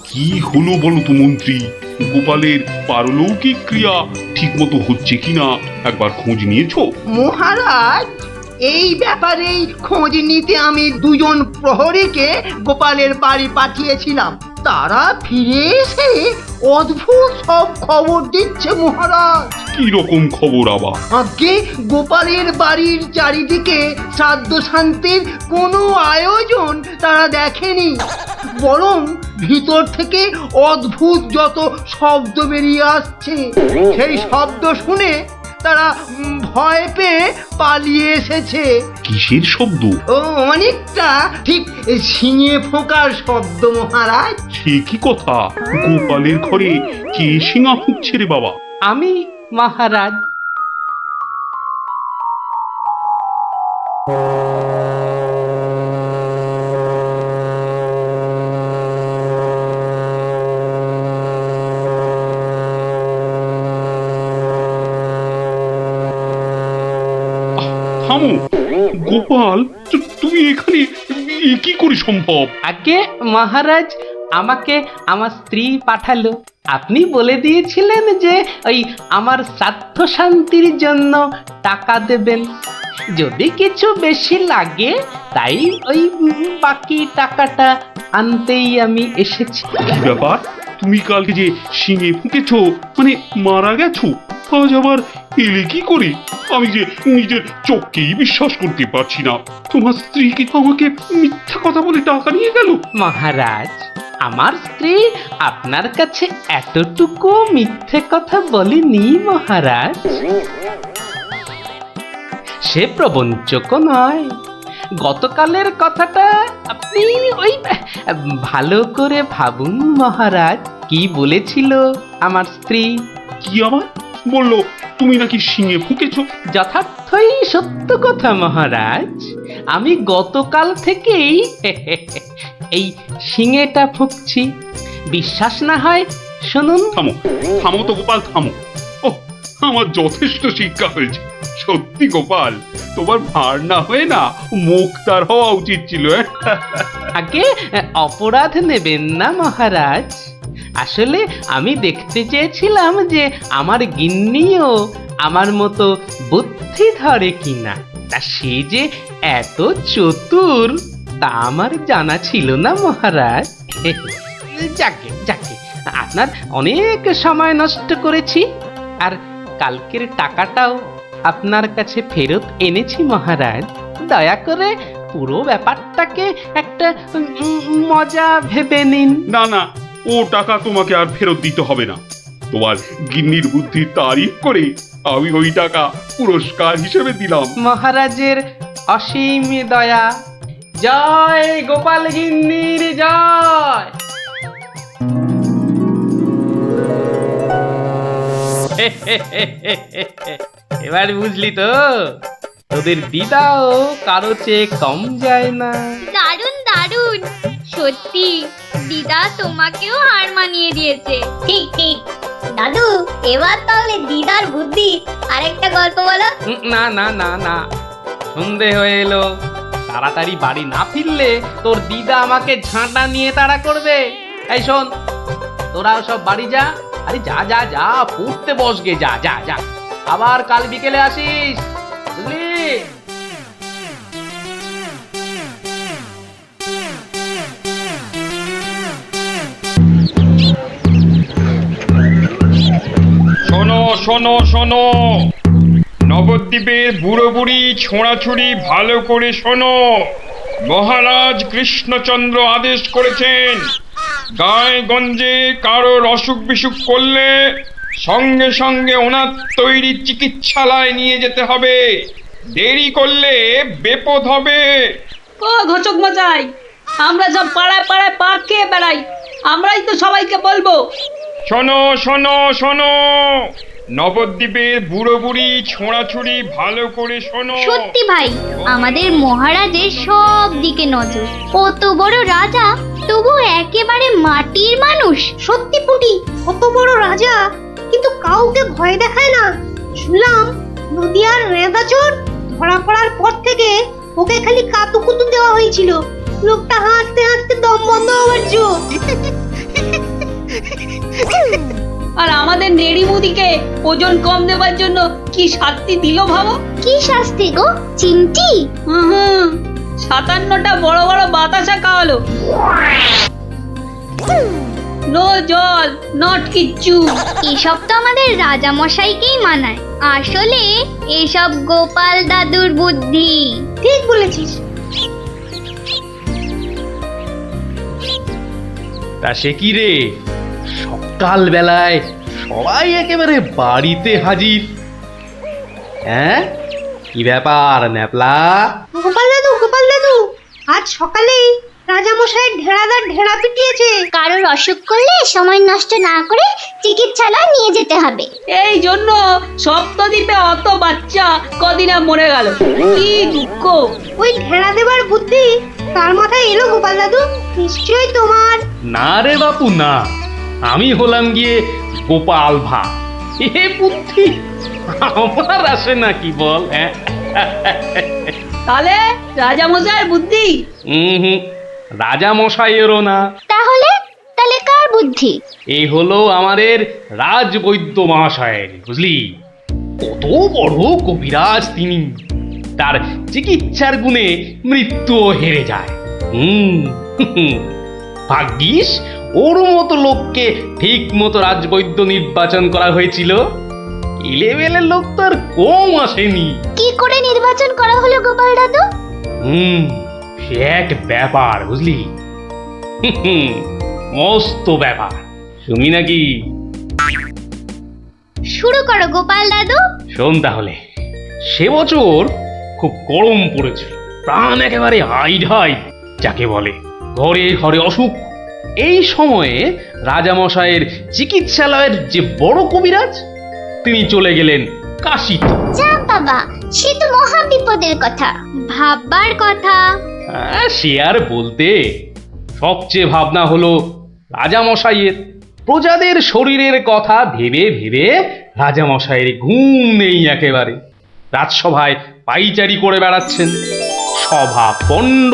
[SPEAKER 5] কি হলো বলো তো মন্ত্রী? গোপালের পারলৌকিক ক্রিয়া ঠিক মতো হচ্ছে কিনা একবার খোঁজ নিয়েছো?
[SPEAKER 4] মহারাজ, এই ব্যাপারেই খোঁজ নিতে আমি 2জন প্রহরীকে গোপালের বাড়ি পাঠিয়েছিলাম। তারা ফিরে এসে অদ্ভুত সব খবর দিচ্ছে মহারাজ।
[SPEAKER 5] কি রকম খবর আবার?
[SPEAKER 4] আগে গোপালের বাড়ির চারিদিকে শ্রাদ্ধ শান্তির কোনো আয়োজন তারা দেখেনি, বরং ভিতর থেকে অদ্ভুত যত শব্দ বেরিয়ে আসছে, সেই শব্দ শুনে তারা ভয় পেয়ে পালিয়ে এসেছে।
[SPEAKER 5] কিসের শব্দ?
[SPEAKER 4] ও অনেকটা ঠিক শিঙে ফোঁকার শব্দ মহারাজ।
[SPEAKER 5] সে কি কথা? গোপালের ঘরে কে শিঙা ফুঁকছে রে বাবা?
[SPEAKER 1] আমি মহারাজ।
[SPEAKER 5] থামো গোপাল, তুমি এখানে কি করে সম্ভব?
[SPEAKER 1] আগে মহারাজ আমাকে আমার স্ত্রী পাঠালো। আপনি বলে দিয়েছিলেন যে ওই আমার শ্রাদ্ধ শান্তির জন্য টাকা দেবেন, যদি কিছু বেশি লাগে তাই ওই বাকি টাকাটা আনতেই আমি এসেছি।
[SPEAKER 5] কি ব্যাপার? তুমি কালকে যে শিঙে ফুঁকেছো, মানে মারা গেছো, আজ আবার এলে কি করে? আমি যে নিজের চোখকেই বিশ্বাস করতে পারছি না। তোমার স্ত্রী কি আমাকে মিথ্যা কথা বলে টাকা নিয়ে গেল?
[SPEAKER 1] মহারাজ, আমার স্ত্রী আপনার কাছে এতটুকু মিথ্যে কথা বলেনি মহারাজ। সে প্রবঞ্চক নয়। গতকালের কথাটা আপনি ওই ভালো করে ভাবুন মহারাজ। কি বলেছিল আমার স্ত্রী?
[SPEAKER 5] কি আবার বললো? তুমি নাকি শিঙে ফুঁকেছো?
[SPEAKER 1] যথার্থই সত্য কথা মহারাজ। আমি গতকাল থেকেই এই শিঙেটা ফুঁকছি। বিশ্বাস না হয় শুনুন।
[SPEAKER 5] থামো থামো তো গোপাল, থামো। ও, আমার যথেষ্ট শিক্ষা হয়েছে। সত্যি গোপাল, তোমার ভার না হয়ে না মুক্তার হওয়া উচিত ছিল।
[SPEAKER 1] আগে অপরাধ নেবেন না মহারাজ। আসলে আমি দেখতে চেয়েছিলাম যে আমার গিন্নিও আমার মতো বুদ্ধি ধরে কিনা। তা সে যে এত চতুর তা আমার জানা ছিল না মহারাজ। যাকে যাকে, আপনার অনেক সময় নষ্ট করেছি, আর কালকের টাকাটাও আপনার কাছে ফেরত এনেছি মহারাজ। দয়া করে পুরো ব্যাপারটাকে একটা মজা ভেবে নিন।
[SPEAKER 5] না না, ও টাকা তোমাকে আর ফেরত দিতে হবে না। তোমার গিন্নির বুদ্ধির তারিফ করে আমি ওই টাকা পুরস্কার হিসেবে দিলাম।
[SPEAKER 1] মহারাজের অসীম দয়া। জয় গোপাল গিন্নির জয়। এবার বুঝলি তো, তোদের দিদাও কারো চেয়ে কম যায় না।
[SPEAKER 2] দারুণ দারুণ, সত্যি দিদা তোমাকেও হার মানিয়ে দিয়েছে। ঠিক ঠিক দাদু, এবার তাহলে দিদার বুদ্ধি আরেকটা গল্প বলো।
[SPEAKER 1] না না না না, সন্ধে হয়ে এলো, তাড়াতাড়ি বাড়ি না ফিরলে তোর দিদা আমাকে ঝাঁটা নিয়ে তাড়া করবে। এই শোন, তোরাও সব বাড়ি যা। আরে যা যা যা, পড়তে বসগে, যা যা যা, আবার কাল বিকেলে আসিস, বুঝলি?
[SPEAKER 12] শোনো শোনো শোনো, নবদ্বীপের বুড়ো বুড়ি ছোঁড়াছুড়ি ভালো করে শোনো। মহারাজ কৃষ্ণচন্দ্র আদেশ করেছেন, গায়ে গঞ্জে কারোর অসুখ বিসুখ করলে সঙ্গে সঙ্গে ওনার তৈরি চিকিৎসালয় নিয়ে যেতে হবে। দেরি করলে বিপদ হবে।
[SPEAKER 8] ও ঘোচক মশাই, আমরা সব পাড়ায় পাড়ায় পা খেয়ে বেড়াই, আমরাই তো সবাইকে বলবো।
[SPEAKER 12] শোনো শোনো শোনো, নবদ্বীপের বুড়ো বুড়ি ছোঁড়াছুড়ি ভালো করে শোনো।
[SPEAKER 2] সত্যি ভাই, আমাদের মহারাজের সব দিকে নজর। কত বড় রাজা, তবু একেবারে মাটির মানুষ।
[SPEAKER 3] সত্যি পুটি, কত বড় রাজা কিন্তু কাউকে ভয় দেখায় না। শুনলাম নদিয়ার রেঁদাচোর ধরা পড়ার পর থেকে ওকে খালি কাতুকুতু দেওয়া হয়েছিল। লোকটা হাসতে হাসতে দম বন্ধ হওয়ার জো।
[SPEAKER 8] আর আমাদের নেড়িমুদিকে ওজন কম দেওয়ার জন্য কি শাস্তি দিল ভাবো।
[SPEAKER 2] কি শাস্তি গো চিমটি?
[SPEAKER 8] 57টা বড় বড় বাতাসা খাওয়ালো। নো জল, নট কিচ্ছু।
[SPEAKER 2] এসব তো আমাদের রাজা মশাইকেই মানায়। আসলে এসব গোপাল দাদুর বুদ্ধি।
[SPEAKER 3] ঠিক বলেছিস।
[SPEAKER 1] তা সে কি রে, সকাল বেলায় সবাই একেবারে বাড়িতে হাজির? হ্যাঁ, কি ব্যাপার ন্যাপলা?
[SPEAKER 3] গোপাল দাদু, আজ সকালেই রাজামশাইয়ের ঢেড়াদার ঢেড়া পিটিয়েছে।
[SPEAKER 2] কারোর অসুখ করলে সময় নষ্ট না করে চিকিৎসালয় নিয়ে যেতে হবে।
[SPEAKER 8] এই জন্য সপ্তদ্বীপে অত বাচ্চা কদিনা মরে গেল। কি দুঃখ।
[SPEAKER 3] ওই ঢেড়া দেবার বুদ্ধি তার মাথায় এলো গোপাল দাদু? নিশ্চয়ই তোমার।
[SPEAKER 1] না রে বাপু না, আমি হলাম গিয়ে গোপাল ভা। এ বুদ্ধি আমার আসে নাকি বল? হ্যাঁ,
[SPEAKER 8] তাহলে রাজা মশাইয়ের বুদ্ধি?
[SPEAKER 1] রাজা মশাইয়েরও না।
[SPEAKER 2] তাহলে কার বুদ্ধি?
[SPEAKER 1] এই হলো আমাদের রাজবৈদ্য মহাশয়ের, বুঝলি? কত বড় কবিরাজ তিনি, তার চিকিৎসার গুণে মৃত্যুও হেরে যায়। ভাগ্যিস ওর মতো লোককে ঠিক মতো রাজবৈদ্য নির্বাচন করা হয়েছিল। এলেবেলে লোক তো আর কম আসেনি।
[SPEAKER 2] কি করে নির্বাচন করা হলো গোপাল দাদু?
[SPEAKER 1] সে এক ব্যাপার, বুঝলি? মস্ত ব্যাপার, শুনি নাকি?
[SPEAKER 2] শুরু করো গোপাল দাদু।
[SPEAKER 1] শোন তাহলে, সে বছর খুব গরম পড়েছিল, প্রাণ একেবারে হাই ঢাই যাকে বলে। ঘরে ঘরে অসুখ। এই সময়ে রাজামশাইয়ের চিকিৎসালয়ের যে বড় কবিরাজ, তিনি চলে গেলেন কাশীতে।
[SPEAKER 2] যা বাবা, সে তো মহা বিপদের কথা, ভাববার কথা।
[SPEAKER 1] সে আর বলতে, সবচেয়ে ভাবনা হলো রাজামশাইয়ের। প্রজাদের শরীরের কথা ভেবে ভেবে রাজামশাইয়ের ঘুম নেই একেবারে। রাজসভায় পাইচারি করে বেড়াচ্ছেন, সভা পণ্ড।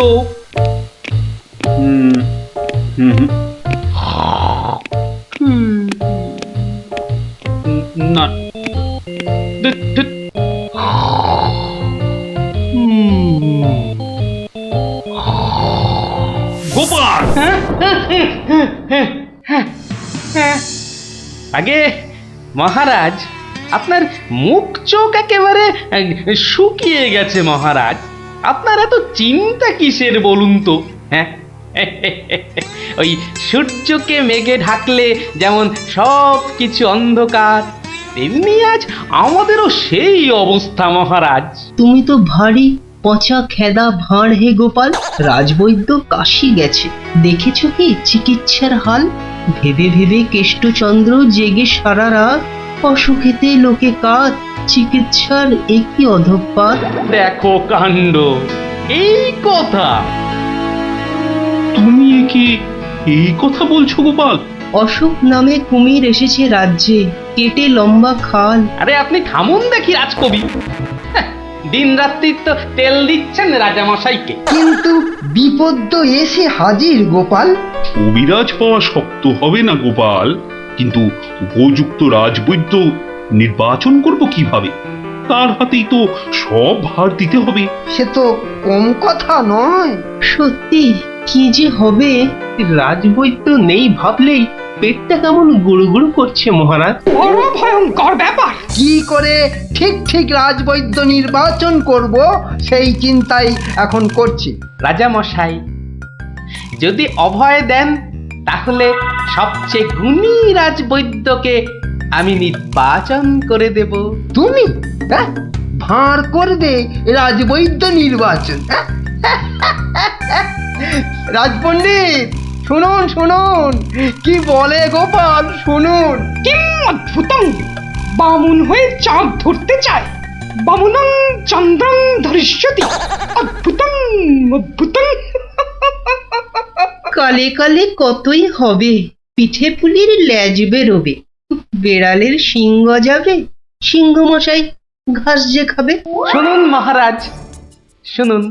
[SPEAKER 1] না, গোপাল! আগে মহারাজ, আপনার মুখ চোখ একেবারে শুকিয়ে গেছে মহারাজ। আপনার এত চিন্তা কিসের বলুন তো? হ্যাঁ, ওই সূর্যকে মেঘে ঢাকলে যেমন সব কিছু অন্ধকার, তেমনি আজ আমাদেরও সেই অবস্থা মহারাজ।
[SPEAKER 13] তুমি তো ভারী পচা খেদা ভাঁড় হে গোপাল। রাজবৈদ্য কাশি গেছে, দেখেছ কি চিকিৎসার হাল? ভেবে ভেবে কেষ্টচন্দ্র জেগে সারা রাত, অসুখেতে লোকে কাত, চিকিৎসার একই অধঃপাত।
[SPEAKER 1] দেখো কাণ্ড, এই কথা
[SPEAKER 5] তুমি কি এই কথা বলছো গোপাল?
[SPEAKER 13] অসুখ নামে কুমির এসেছে রাজ্যে, কেটে লম্বা খাল।
[SPEAKER 1] আরে আপনি থামুন দেখি রাজকবি। দিন রাত্রি তো তেল দিচ্ছেন রাজামশাইকে।
[SPEAKER 4] কিন্তু বিপদ তো এসে হাজির গোপাল।
[SPEAKER 5] কবিরাজ পাওয়া শক্ত হবে না গোপাল, কিন্তু উপযুক্ত রাজবৈদ্য নির্বাচন করব কিভাবে? তার হাতেই তো সব ভার দিতে হবে।
[SPEAKER 4] সে তো কম কথা নয়।
[SPEAKER 13] সত্যি কি যে হবে।
[SPEAKER 1] রাজবৈদ্য নেই ভাবলেই পেটটা কেমন গুড়গুড় করছে মহারাজ।
[SPEAKER 8] বড় ভয়ঙ্কর ব্যাপার।
[SPEAKER 4] কি করে ঠিক ঠিক রাজবৈদ্য নির্বাচন করব সেই চিন্তাই এখন করছি।
[SPEAKER 1] রাজামশাই যদি অভয় দেন, তাহলে সবচেয়ে গুণী রাজবৈদ্যকে আমি নির্বাচন করে দেব।
[SPEAKER 4] তুমি ভাঁড় করবে রাজবৈদ্য নির্বাচন? রাজপণ্ডিত শুনুন শুনুন, কি বলে গোপাল শুনুন।
[SPEAKER 8] কিম অদ্ভুতং, বামুন হয়ে চাঁদ ধরতে চায়। বামুনং চন্দ্রং ধরিষ্যতি। অদ্ভুতং অদ্ভুতং।
[SPEAKER 13] কালে কালে কতই হবে, পিঠে পুলির ল্যাজ বেরোবে। বেড়ালের সিংহ যাবে, সিংহ মশাই ঘাস যে খাবে।
[SPEAKER 1] শুনুন মহারাজ, শুনুন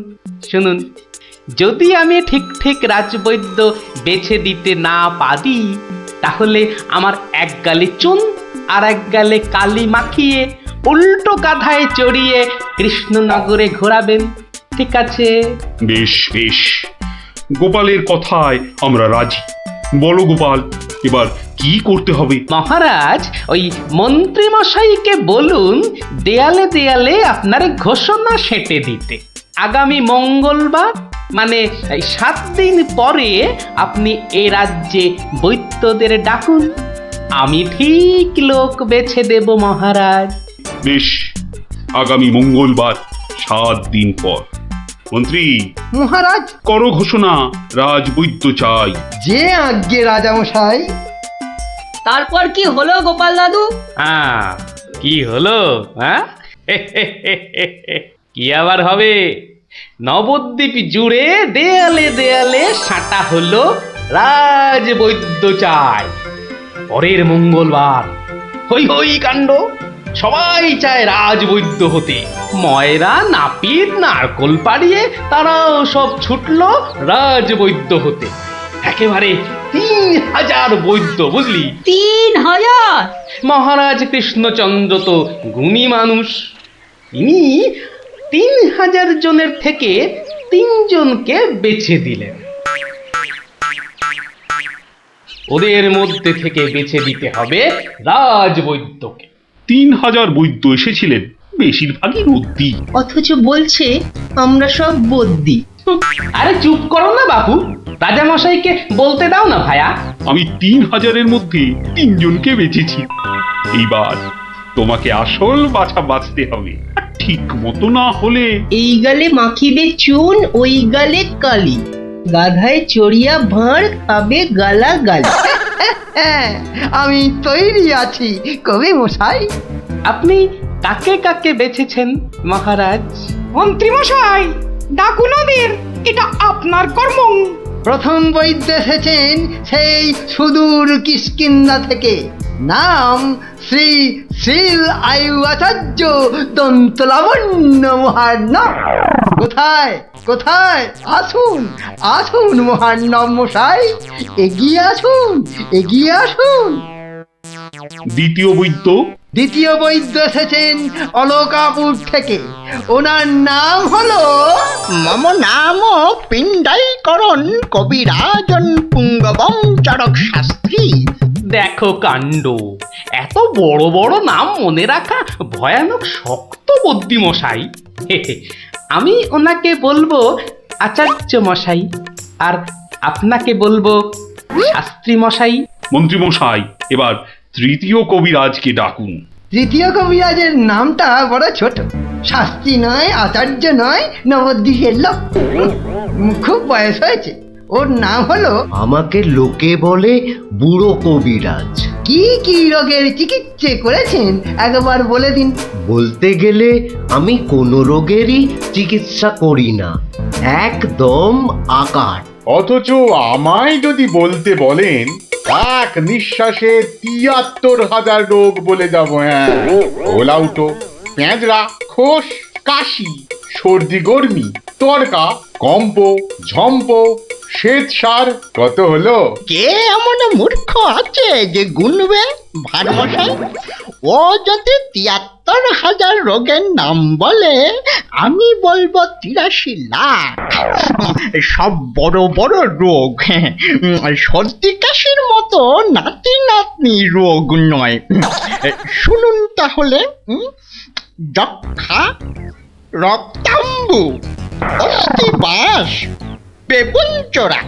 [SPEAKER 1] শুনুন, যদি আমি ঠিক ঠিক রাজবৈদ্য বেছে দিতে না পারি, তাহলে আমার এক গালে চুন আর এক গালে কালি মাখিয়ে উল্টো গাধায় চড়িয়ে কৃষ্ণনগরে ঘোরাবেন, ঠিক আছে?
[SPEAKER 5] বেশ বেশ, গোপালের কথায় আমরা রাজি। বলো গোপাল, এবার কি করতে হবে?
[SPEAKER 1] মহারাজ, ওই মন্ত্রী মশাইকে বলুন দেয়ালে দেয়ালে আপনার ঘোষণা সেঁটে দিতে। আগামী মঙ্গলবার মানে 7 দিন পরে আপনি এ রাজ্যে বৈদ্যদের ডাকুন, আমি ঠিক লোক বেছে দেব মহারাজ।
[SPEAKER 5] বেশ, আগামী মঙ্গলবার 7 দিন পর। মন্ত্রী
[SPEAKER 4] মহারাজ,
[SPEAKER 5] করো ঘোষণা, রাজবৈদ্য চাই।
[SPEAKER 4] যে আজ্ঞে রাজামশাই।
[SPEAKER 8] তারপর কি হলো গোপাল দাদু?
[SPEAKER 1] হ্যাঁ, কি হলো? হ্যাঁ, কি আবার হবে? নবদ্বীপ জুড়ে দেয়ালে দেয়ালে সাঁটা হলো রাজবৈদ্য চাই। পরের মঙ্গলবার হই হই কাণ্ড, সবাই চায় রাজবৈদ্য হতে। ময়রা নাপিত নারকোল পাড়িয়ে তারাও সব ছুটলো রাজবৈদ্য হতে। একেবারে 3000 বৈদ্য, বুঝলি?
[SPEAKER 8] 3000?
[SPEAKER 1] মহারাজ কৃষ্ণচন্দ্র তো গুণী মানুষ, তিনি 3000 জনের থেকে 3 জনকে বেছে দিলেন। ওদের মধ্যে থেকে বেছে দিতে হবে রাজবৈদ্যকে।
[SPEAKER 5] 3000 বৈদ্য এসেছিলেন, বেশিরভাগই রদ্দি।
[SPEAKER 13] অথচ বলছে আমরা সব বদ্যি।
[SPEAKER 1] আরে চুপ করো না বাপু, রাজামশাইকে বলতে দাও না ভায়া।
[SPEAKER 5] আমি 3000-এর মধ্যে 3 জনকে বেছেছি। এইবার তোমাকে আসল বাছা বাছতে হবে, আর ঠিক মতো না হলে
[SPEAKER 13] এই গালে মাখিবে চুন, ওই গালে কালি, গাধায় চড়িয়া ভাঁড় খাবে গালা গালি।
[SPEAKER 4] আমি তৈরি আছি কবি মশাই।
[SPEAKER 1] আপনি কাকে কাকে বেছেছেন মহারাজ?
[SPEAKER 8] মন্ত্রী মশাই, ডাকুন ওদের, এটা আপনার কর্ম।
[SPEAKER 4] প্রথম বৈদ্য এসেছেন সেই সুদূর কিষ্কিন্ধা থেকে, নাম শ্রী শ্রীল আয়ু আচার্য দন্তলাবণ্য মহার্ণব। কোথায় কোথায়? আসুন আসুন মহার্ণব মশাই, এগিয়ে আসুন এগিয়ে আসুন।
[SPEAKER 5] দ্বিতীয় বৈদ্য?
[SPEAKER 4] দ্বিতীয় বৈদ্য এসেছেন অলকাপুর থেকে, ওনার নাম হলো
[SPEAKER 6] মম নাম পিণ্ডাইকরণ কবিরাজন পুঙ্গবং চরক শাস্ত্রী।
[SPEAKER 1] দেখো কাণ্ড, এত বড় বড় নাম মনে রাখা ভয়ানক শক্ত বুদ্ধিমশাই। আমি ওনাকে বলবো আচার্য মশাই, আর আপনাকে বলবো শাস্ত্রী মশাই।
[SPEAKER 5] মন্ত্রী মশাই, এবার তৃতীয় কবিরাজকে ডাকুন।
[SPEAKER 4] তৃতীয় কবিরাজের নামটা বড় ছোট, শাস্ত্রী নয়, আচার্য নয়, নবদ্বীপের লোক। খুব বয়স হয়েছে। ওর নাম হলো,
[SPEAKER 11] আমাকে লোকে বলে বুড়ো কবিরাজ।
[SPEAKER 4] কি কি রোগের চিকিৎসা করেছেন একবার বলে দিন।
[SPEAKER 11] বলতে গেলে আমি কোনো রোগেরই চিকিৎসা করি না, একদম আকার।
[SPEAKER 6] অথচ আমায় যদি বলতে বলেন, এক নিঃশ্বাসে ৭৩,০০০ রোগ বলে যাব। হ্যাঁ, ওলাউটো, পেঁজরা, খোস, কাশি, সর্দি গর্মি, তরকা, কম্প, ঝম্প, শ্বেতসার, কত হলো?
[SPEAKER 14] কে এমন মূর্খ আছে যে গুনবে ভারমশাই? ও যদি ৭৩,০০০ রোগের নাম বলে, আমি বলবো ৮৩ লাখ। সব বড় বড় রোগ, সর্দি কাশির মতো নাতি নাতনি রোগ নয়। শুনুন তাহলে, যক্ষা, রক্তাম্বু, অস্থিবাস, বেগুন চোরা,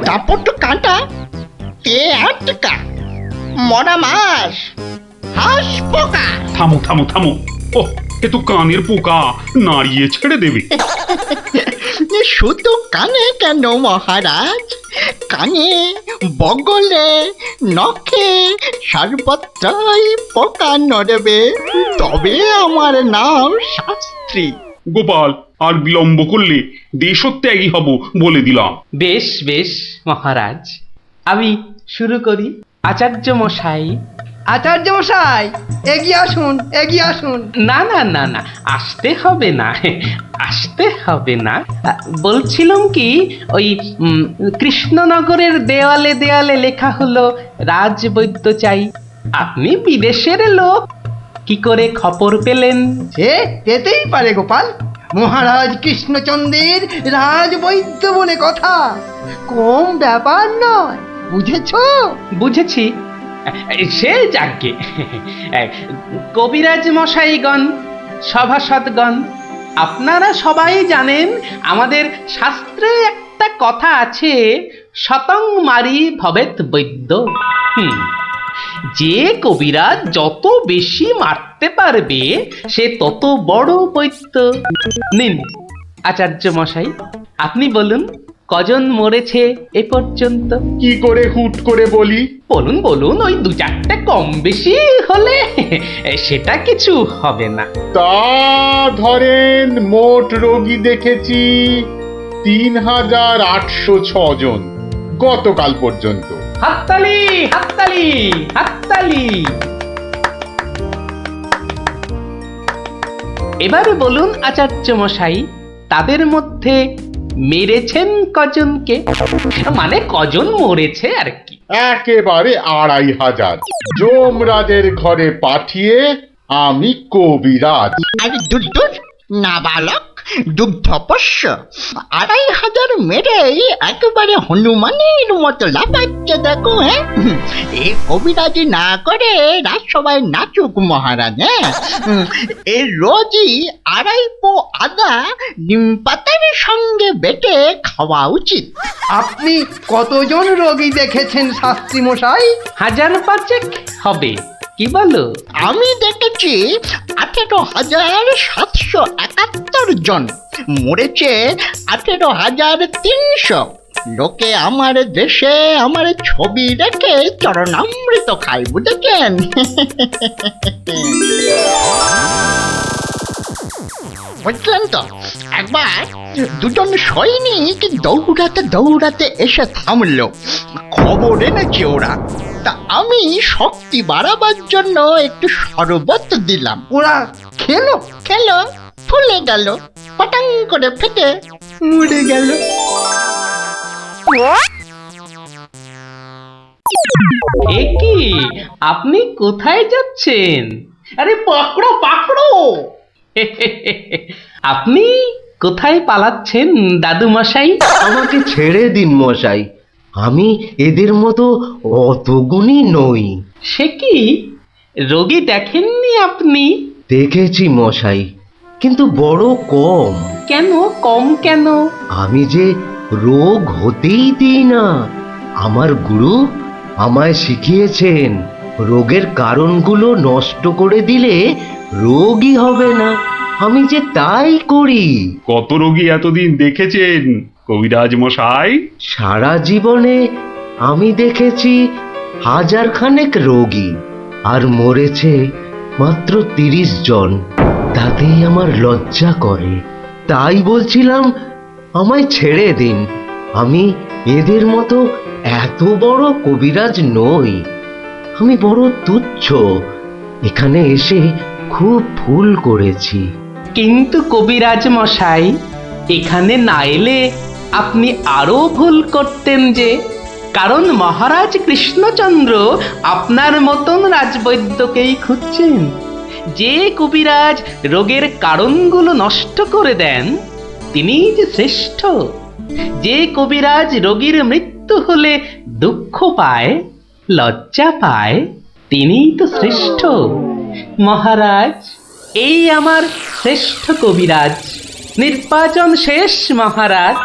[SPEAKER 14] দাপট কাঁটা, আটকা, মরা মাছ, হাঁস পোকা।
[SPEAKER 5] থামো থামো থামো, ও এ তো কানের পোকা, নাড়িয়ে ছেড়ে দেবে।
[SPEAKER 14] শুধু কানে কেন মহারাজ, কানে, বগলে, নখে, সর্বত্রই পোকা নড়বে, তবে আমার নাম শাস্ত্রী।
[SPEAKER 5] গোপাল, আর বিলম্ব করলে দেশত্যাগী হব বলে দিলাম।
[SPEAKER 1] বেশ বেশ মহারাজ, আমি শুরু করি। আচার্য মশাই,
[SPEAKER 4] আচার্য মশাই, এগিয়ে আসুন, এগিয়ে আসুন।
[SPEAKER 1] না না না না, আসতে হবে না, আসতে হবে না। বলছিলাম কি, ওই কৃষ্ণনগরের দেওয়ালে দেওয়ালে লেখা হলো রাজবৈদ্য চাই। আপনি বিদেশের লোক, কি করে খবর পেলেন?
[SPEAKER 4] সে যেতেই পারে গোপাল, মহারাজ কৃষ্ণচন্দ্রের রাজবৈদ্য বলে কথা, কম ব্যাপার নয়, বুঝেছো?
[SPEAKER 1] বুঝেছি, সে যাকে। কবিরাজ মশাইগণ, সভাসদগণ, আপনারা সবাই জানেন আমাদের শাস্ত্রে একটা কথা আছে, শতং মারি ভবেত বৈদ্য। যে কবিরাজ যত বেশি মারতে পারবে সে তত বড় বৈদ্য। নিন আচার্য মশাই, আপনি বলুন কজন মরেছে এ পর্যন্ত?
[SPEAKER 6] কি করে হুট করে বলি?
[SPEAKER 1] বলুন বলুন, ওই ২-৪টে কম বেশি হলে সেটা কিছু হবে না।
[SPEAKER 6] তা ধরেন মোট রোগী দেখেছি ৩,৮০৬ জন গতকাল পর্যন্ত।
[SPEAKER 1] হাততালি হাততালি হাততালি। এবার বলুন আচার্য মশাই, তাদের মধ্যে মেরেছেন কজনকে? মানে কজন মরেছে আর কি।
[SPEAKER 6] একেবারে ২৫০০। যমরাজের ঘরে পাঠিয়ে আমি কবিরাজ।
[SPEAKER 14] আরে দূর দূর, নাবালক, দুগ্ধপোষ্য, ২৫০০ মেরেই একেবারে হনুমানের মতো লাফাচ্ছে দেখো। হ্যাঁ, এ কবিরাজি না করে রাজসভায় নাচুক মহারাজ। হ্যাঁ, এ রোজই ২.৫ পো আদা নিম পাতার সঙ্গে বেটে খাওয়া উচিত।
[SPEAKER 4] আপনি কতজন রোগী দেখেছেন শাস্ত্রী মশাই?
[SPEAKER 1] ১৫০০ হবে, কি বলো?
[SPEAKER 14] আমি দেখেছি ১৮,৭৭১ জন, মরেছে ১৮,৩০০। লোকে আমার দেশে আমার ছবি রেখে চরণামৃত খায়, বুঝেছেন? বুঝলেন তো? একবার দুজন সৈনিক দৌড়াতে দৌড়াতে এসে থামলো, খবর এনেছে ওরা। তা আমি শক্তি বাড়াবার জন্য একটু শরবত দিলাম।
[SPEAKER 4] ওরা খেলো?
[SPEAKER 14] খেলো, ফুলে গেল, পটাং করে ফেটে মরে গেল।
[SPEAKER 1] এ কি, আপনি কোথায় যাচ্ছেন? আরে পাকড়ো পাকড়ো। আপনি কোথায় পালাচ্ছেন দাদু মশাই?
[SPEAKER 11] আমাকে ছেড়ে দিন মশাই, আমি এদের মতো অত গুণী নই।
[SPEAKER 1] সে কি, রোগী দেখেননি আপনি?
[SPEAKER 11] দেখেছি মশাই, কিন্তু বড় কম।
[SPEAKER 1] কেন কম কেন?
[SPEAKER 11] আমি যে রোগ হতেই দিই না। আমার গুরু আমায় শিখিয়েছেন রোগের কারণগুলো নষ্ট করে দিলে রোগই হবে না। আমি যে তাই করি।
[SPEAKER 5] কত রোগী এতদিন দেখেছেন কবিরাজ মশাই?
[SPEAKER 11] সারা জীবনে আমি দেখেছি 1000 খানেক রোগী, আর মরেছে মাত্র 30 জন। তাতেই আমার লজ্জা করে। তাই বলছিলাম আমায় ছেড়ে দিন। আমি এদের মতো এত বড় কবিরাজ নই। আমি বড় তুচ্ছ। এখানে এসে খুব ভুল করেছি।
[SPEAKER 1] কিন্তু কবিরাজ মশাই, এখানে না এলে আপনি আরো ভুল করতেন যে। কারণ মহারাজ কৃষ্ণচন্দ্র আপনার মতন রাজবৈদ্যকেই খুঁজছেন। যে কবিরাজ রোগের কারণগুলো নষ্ট করে দেন তিনিই যে শ্রেষ্ঠ। যে কবিরাজ রোগীর মৃত্যু হলে দুঃখ পায়, লজ্জা পায়, তিনিই তো শ্রেষ্ঠ। মহারাজ, এই আমার শ্রেষ্ঠ কবিরাজ। নির্বাচন শেষ মহারাজ।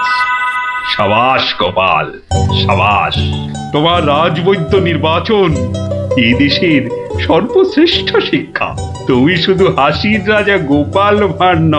[SPEAKER 5] সাবাস গোপাল, সাবাস। তোমার রাজবৈদ্য নির্বাচন এই দেশের সর্বশ্রেষ্ঠ শিক্ষা। তুমি শুধু হাসির রাজা গোপাল ভাঁড় নও,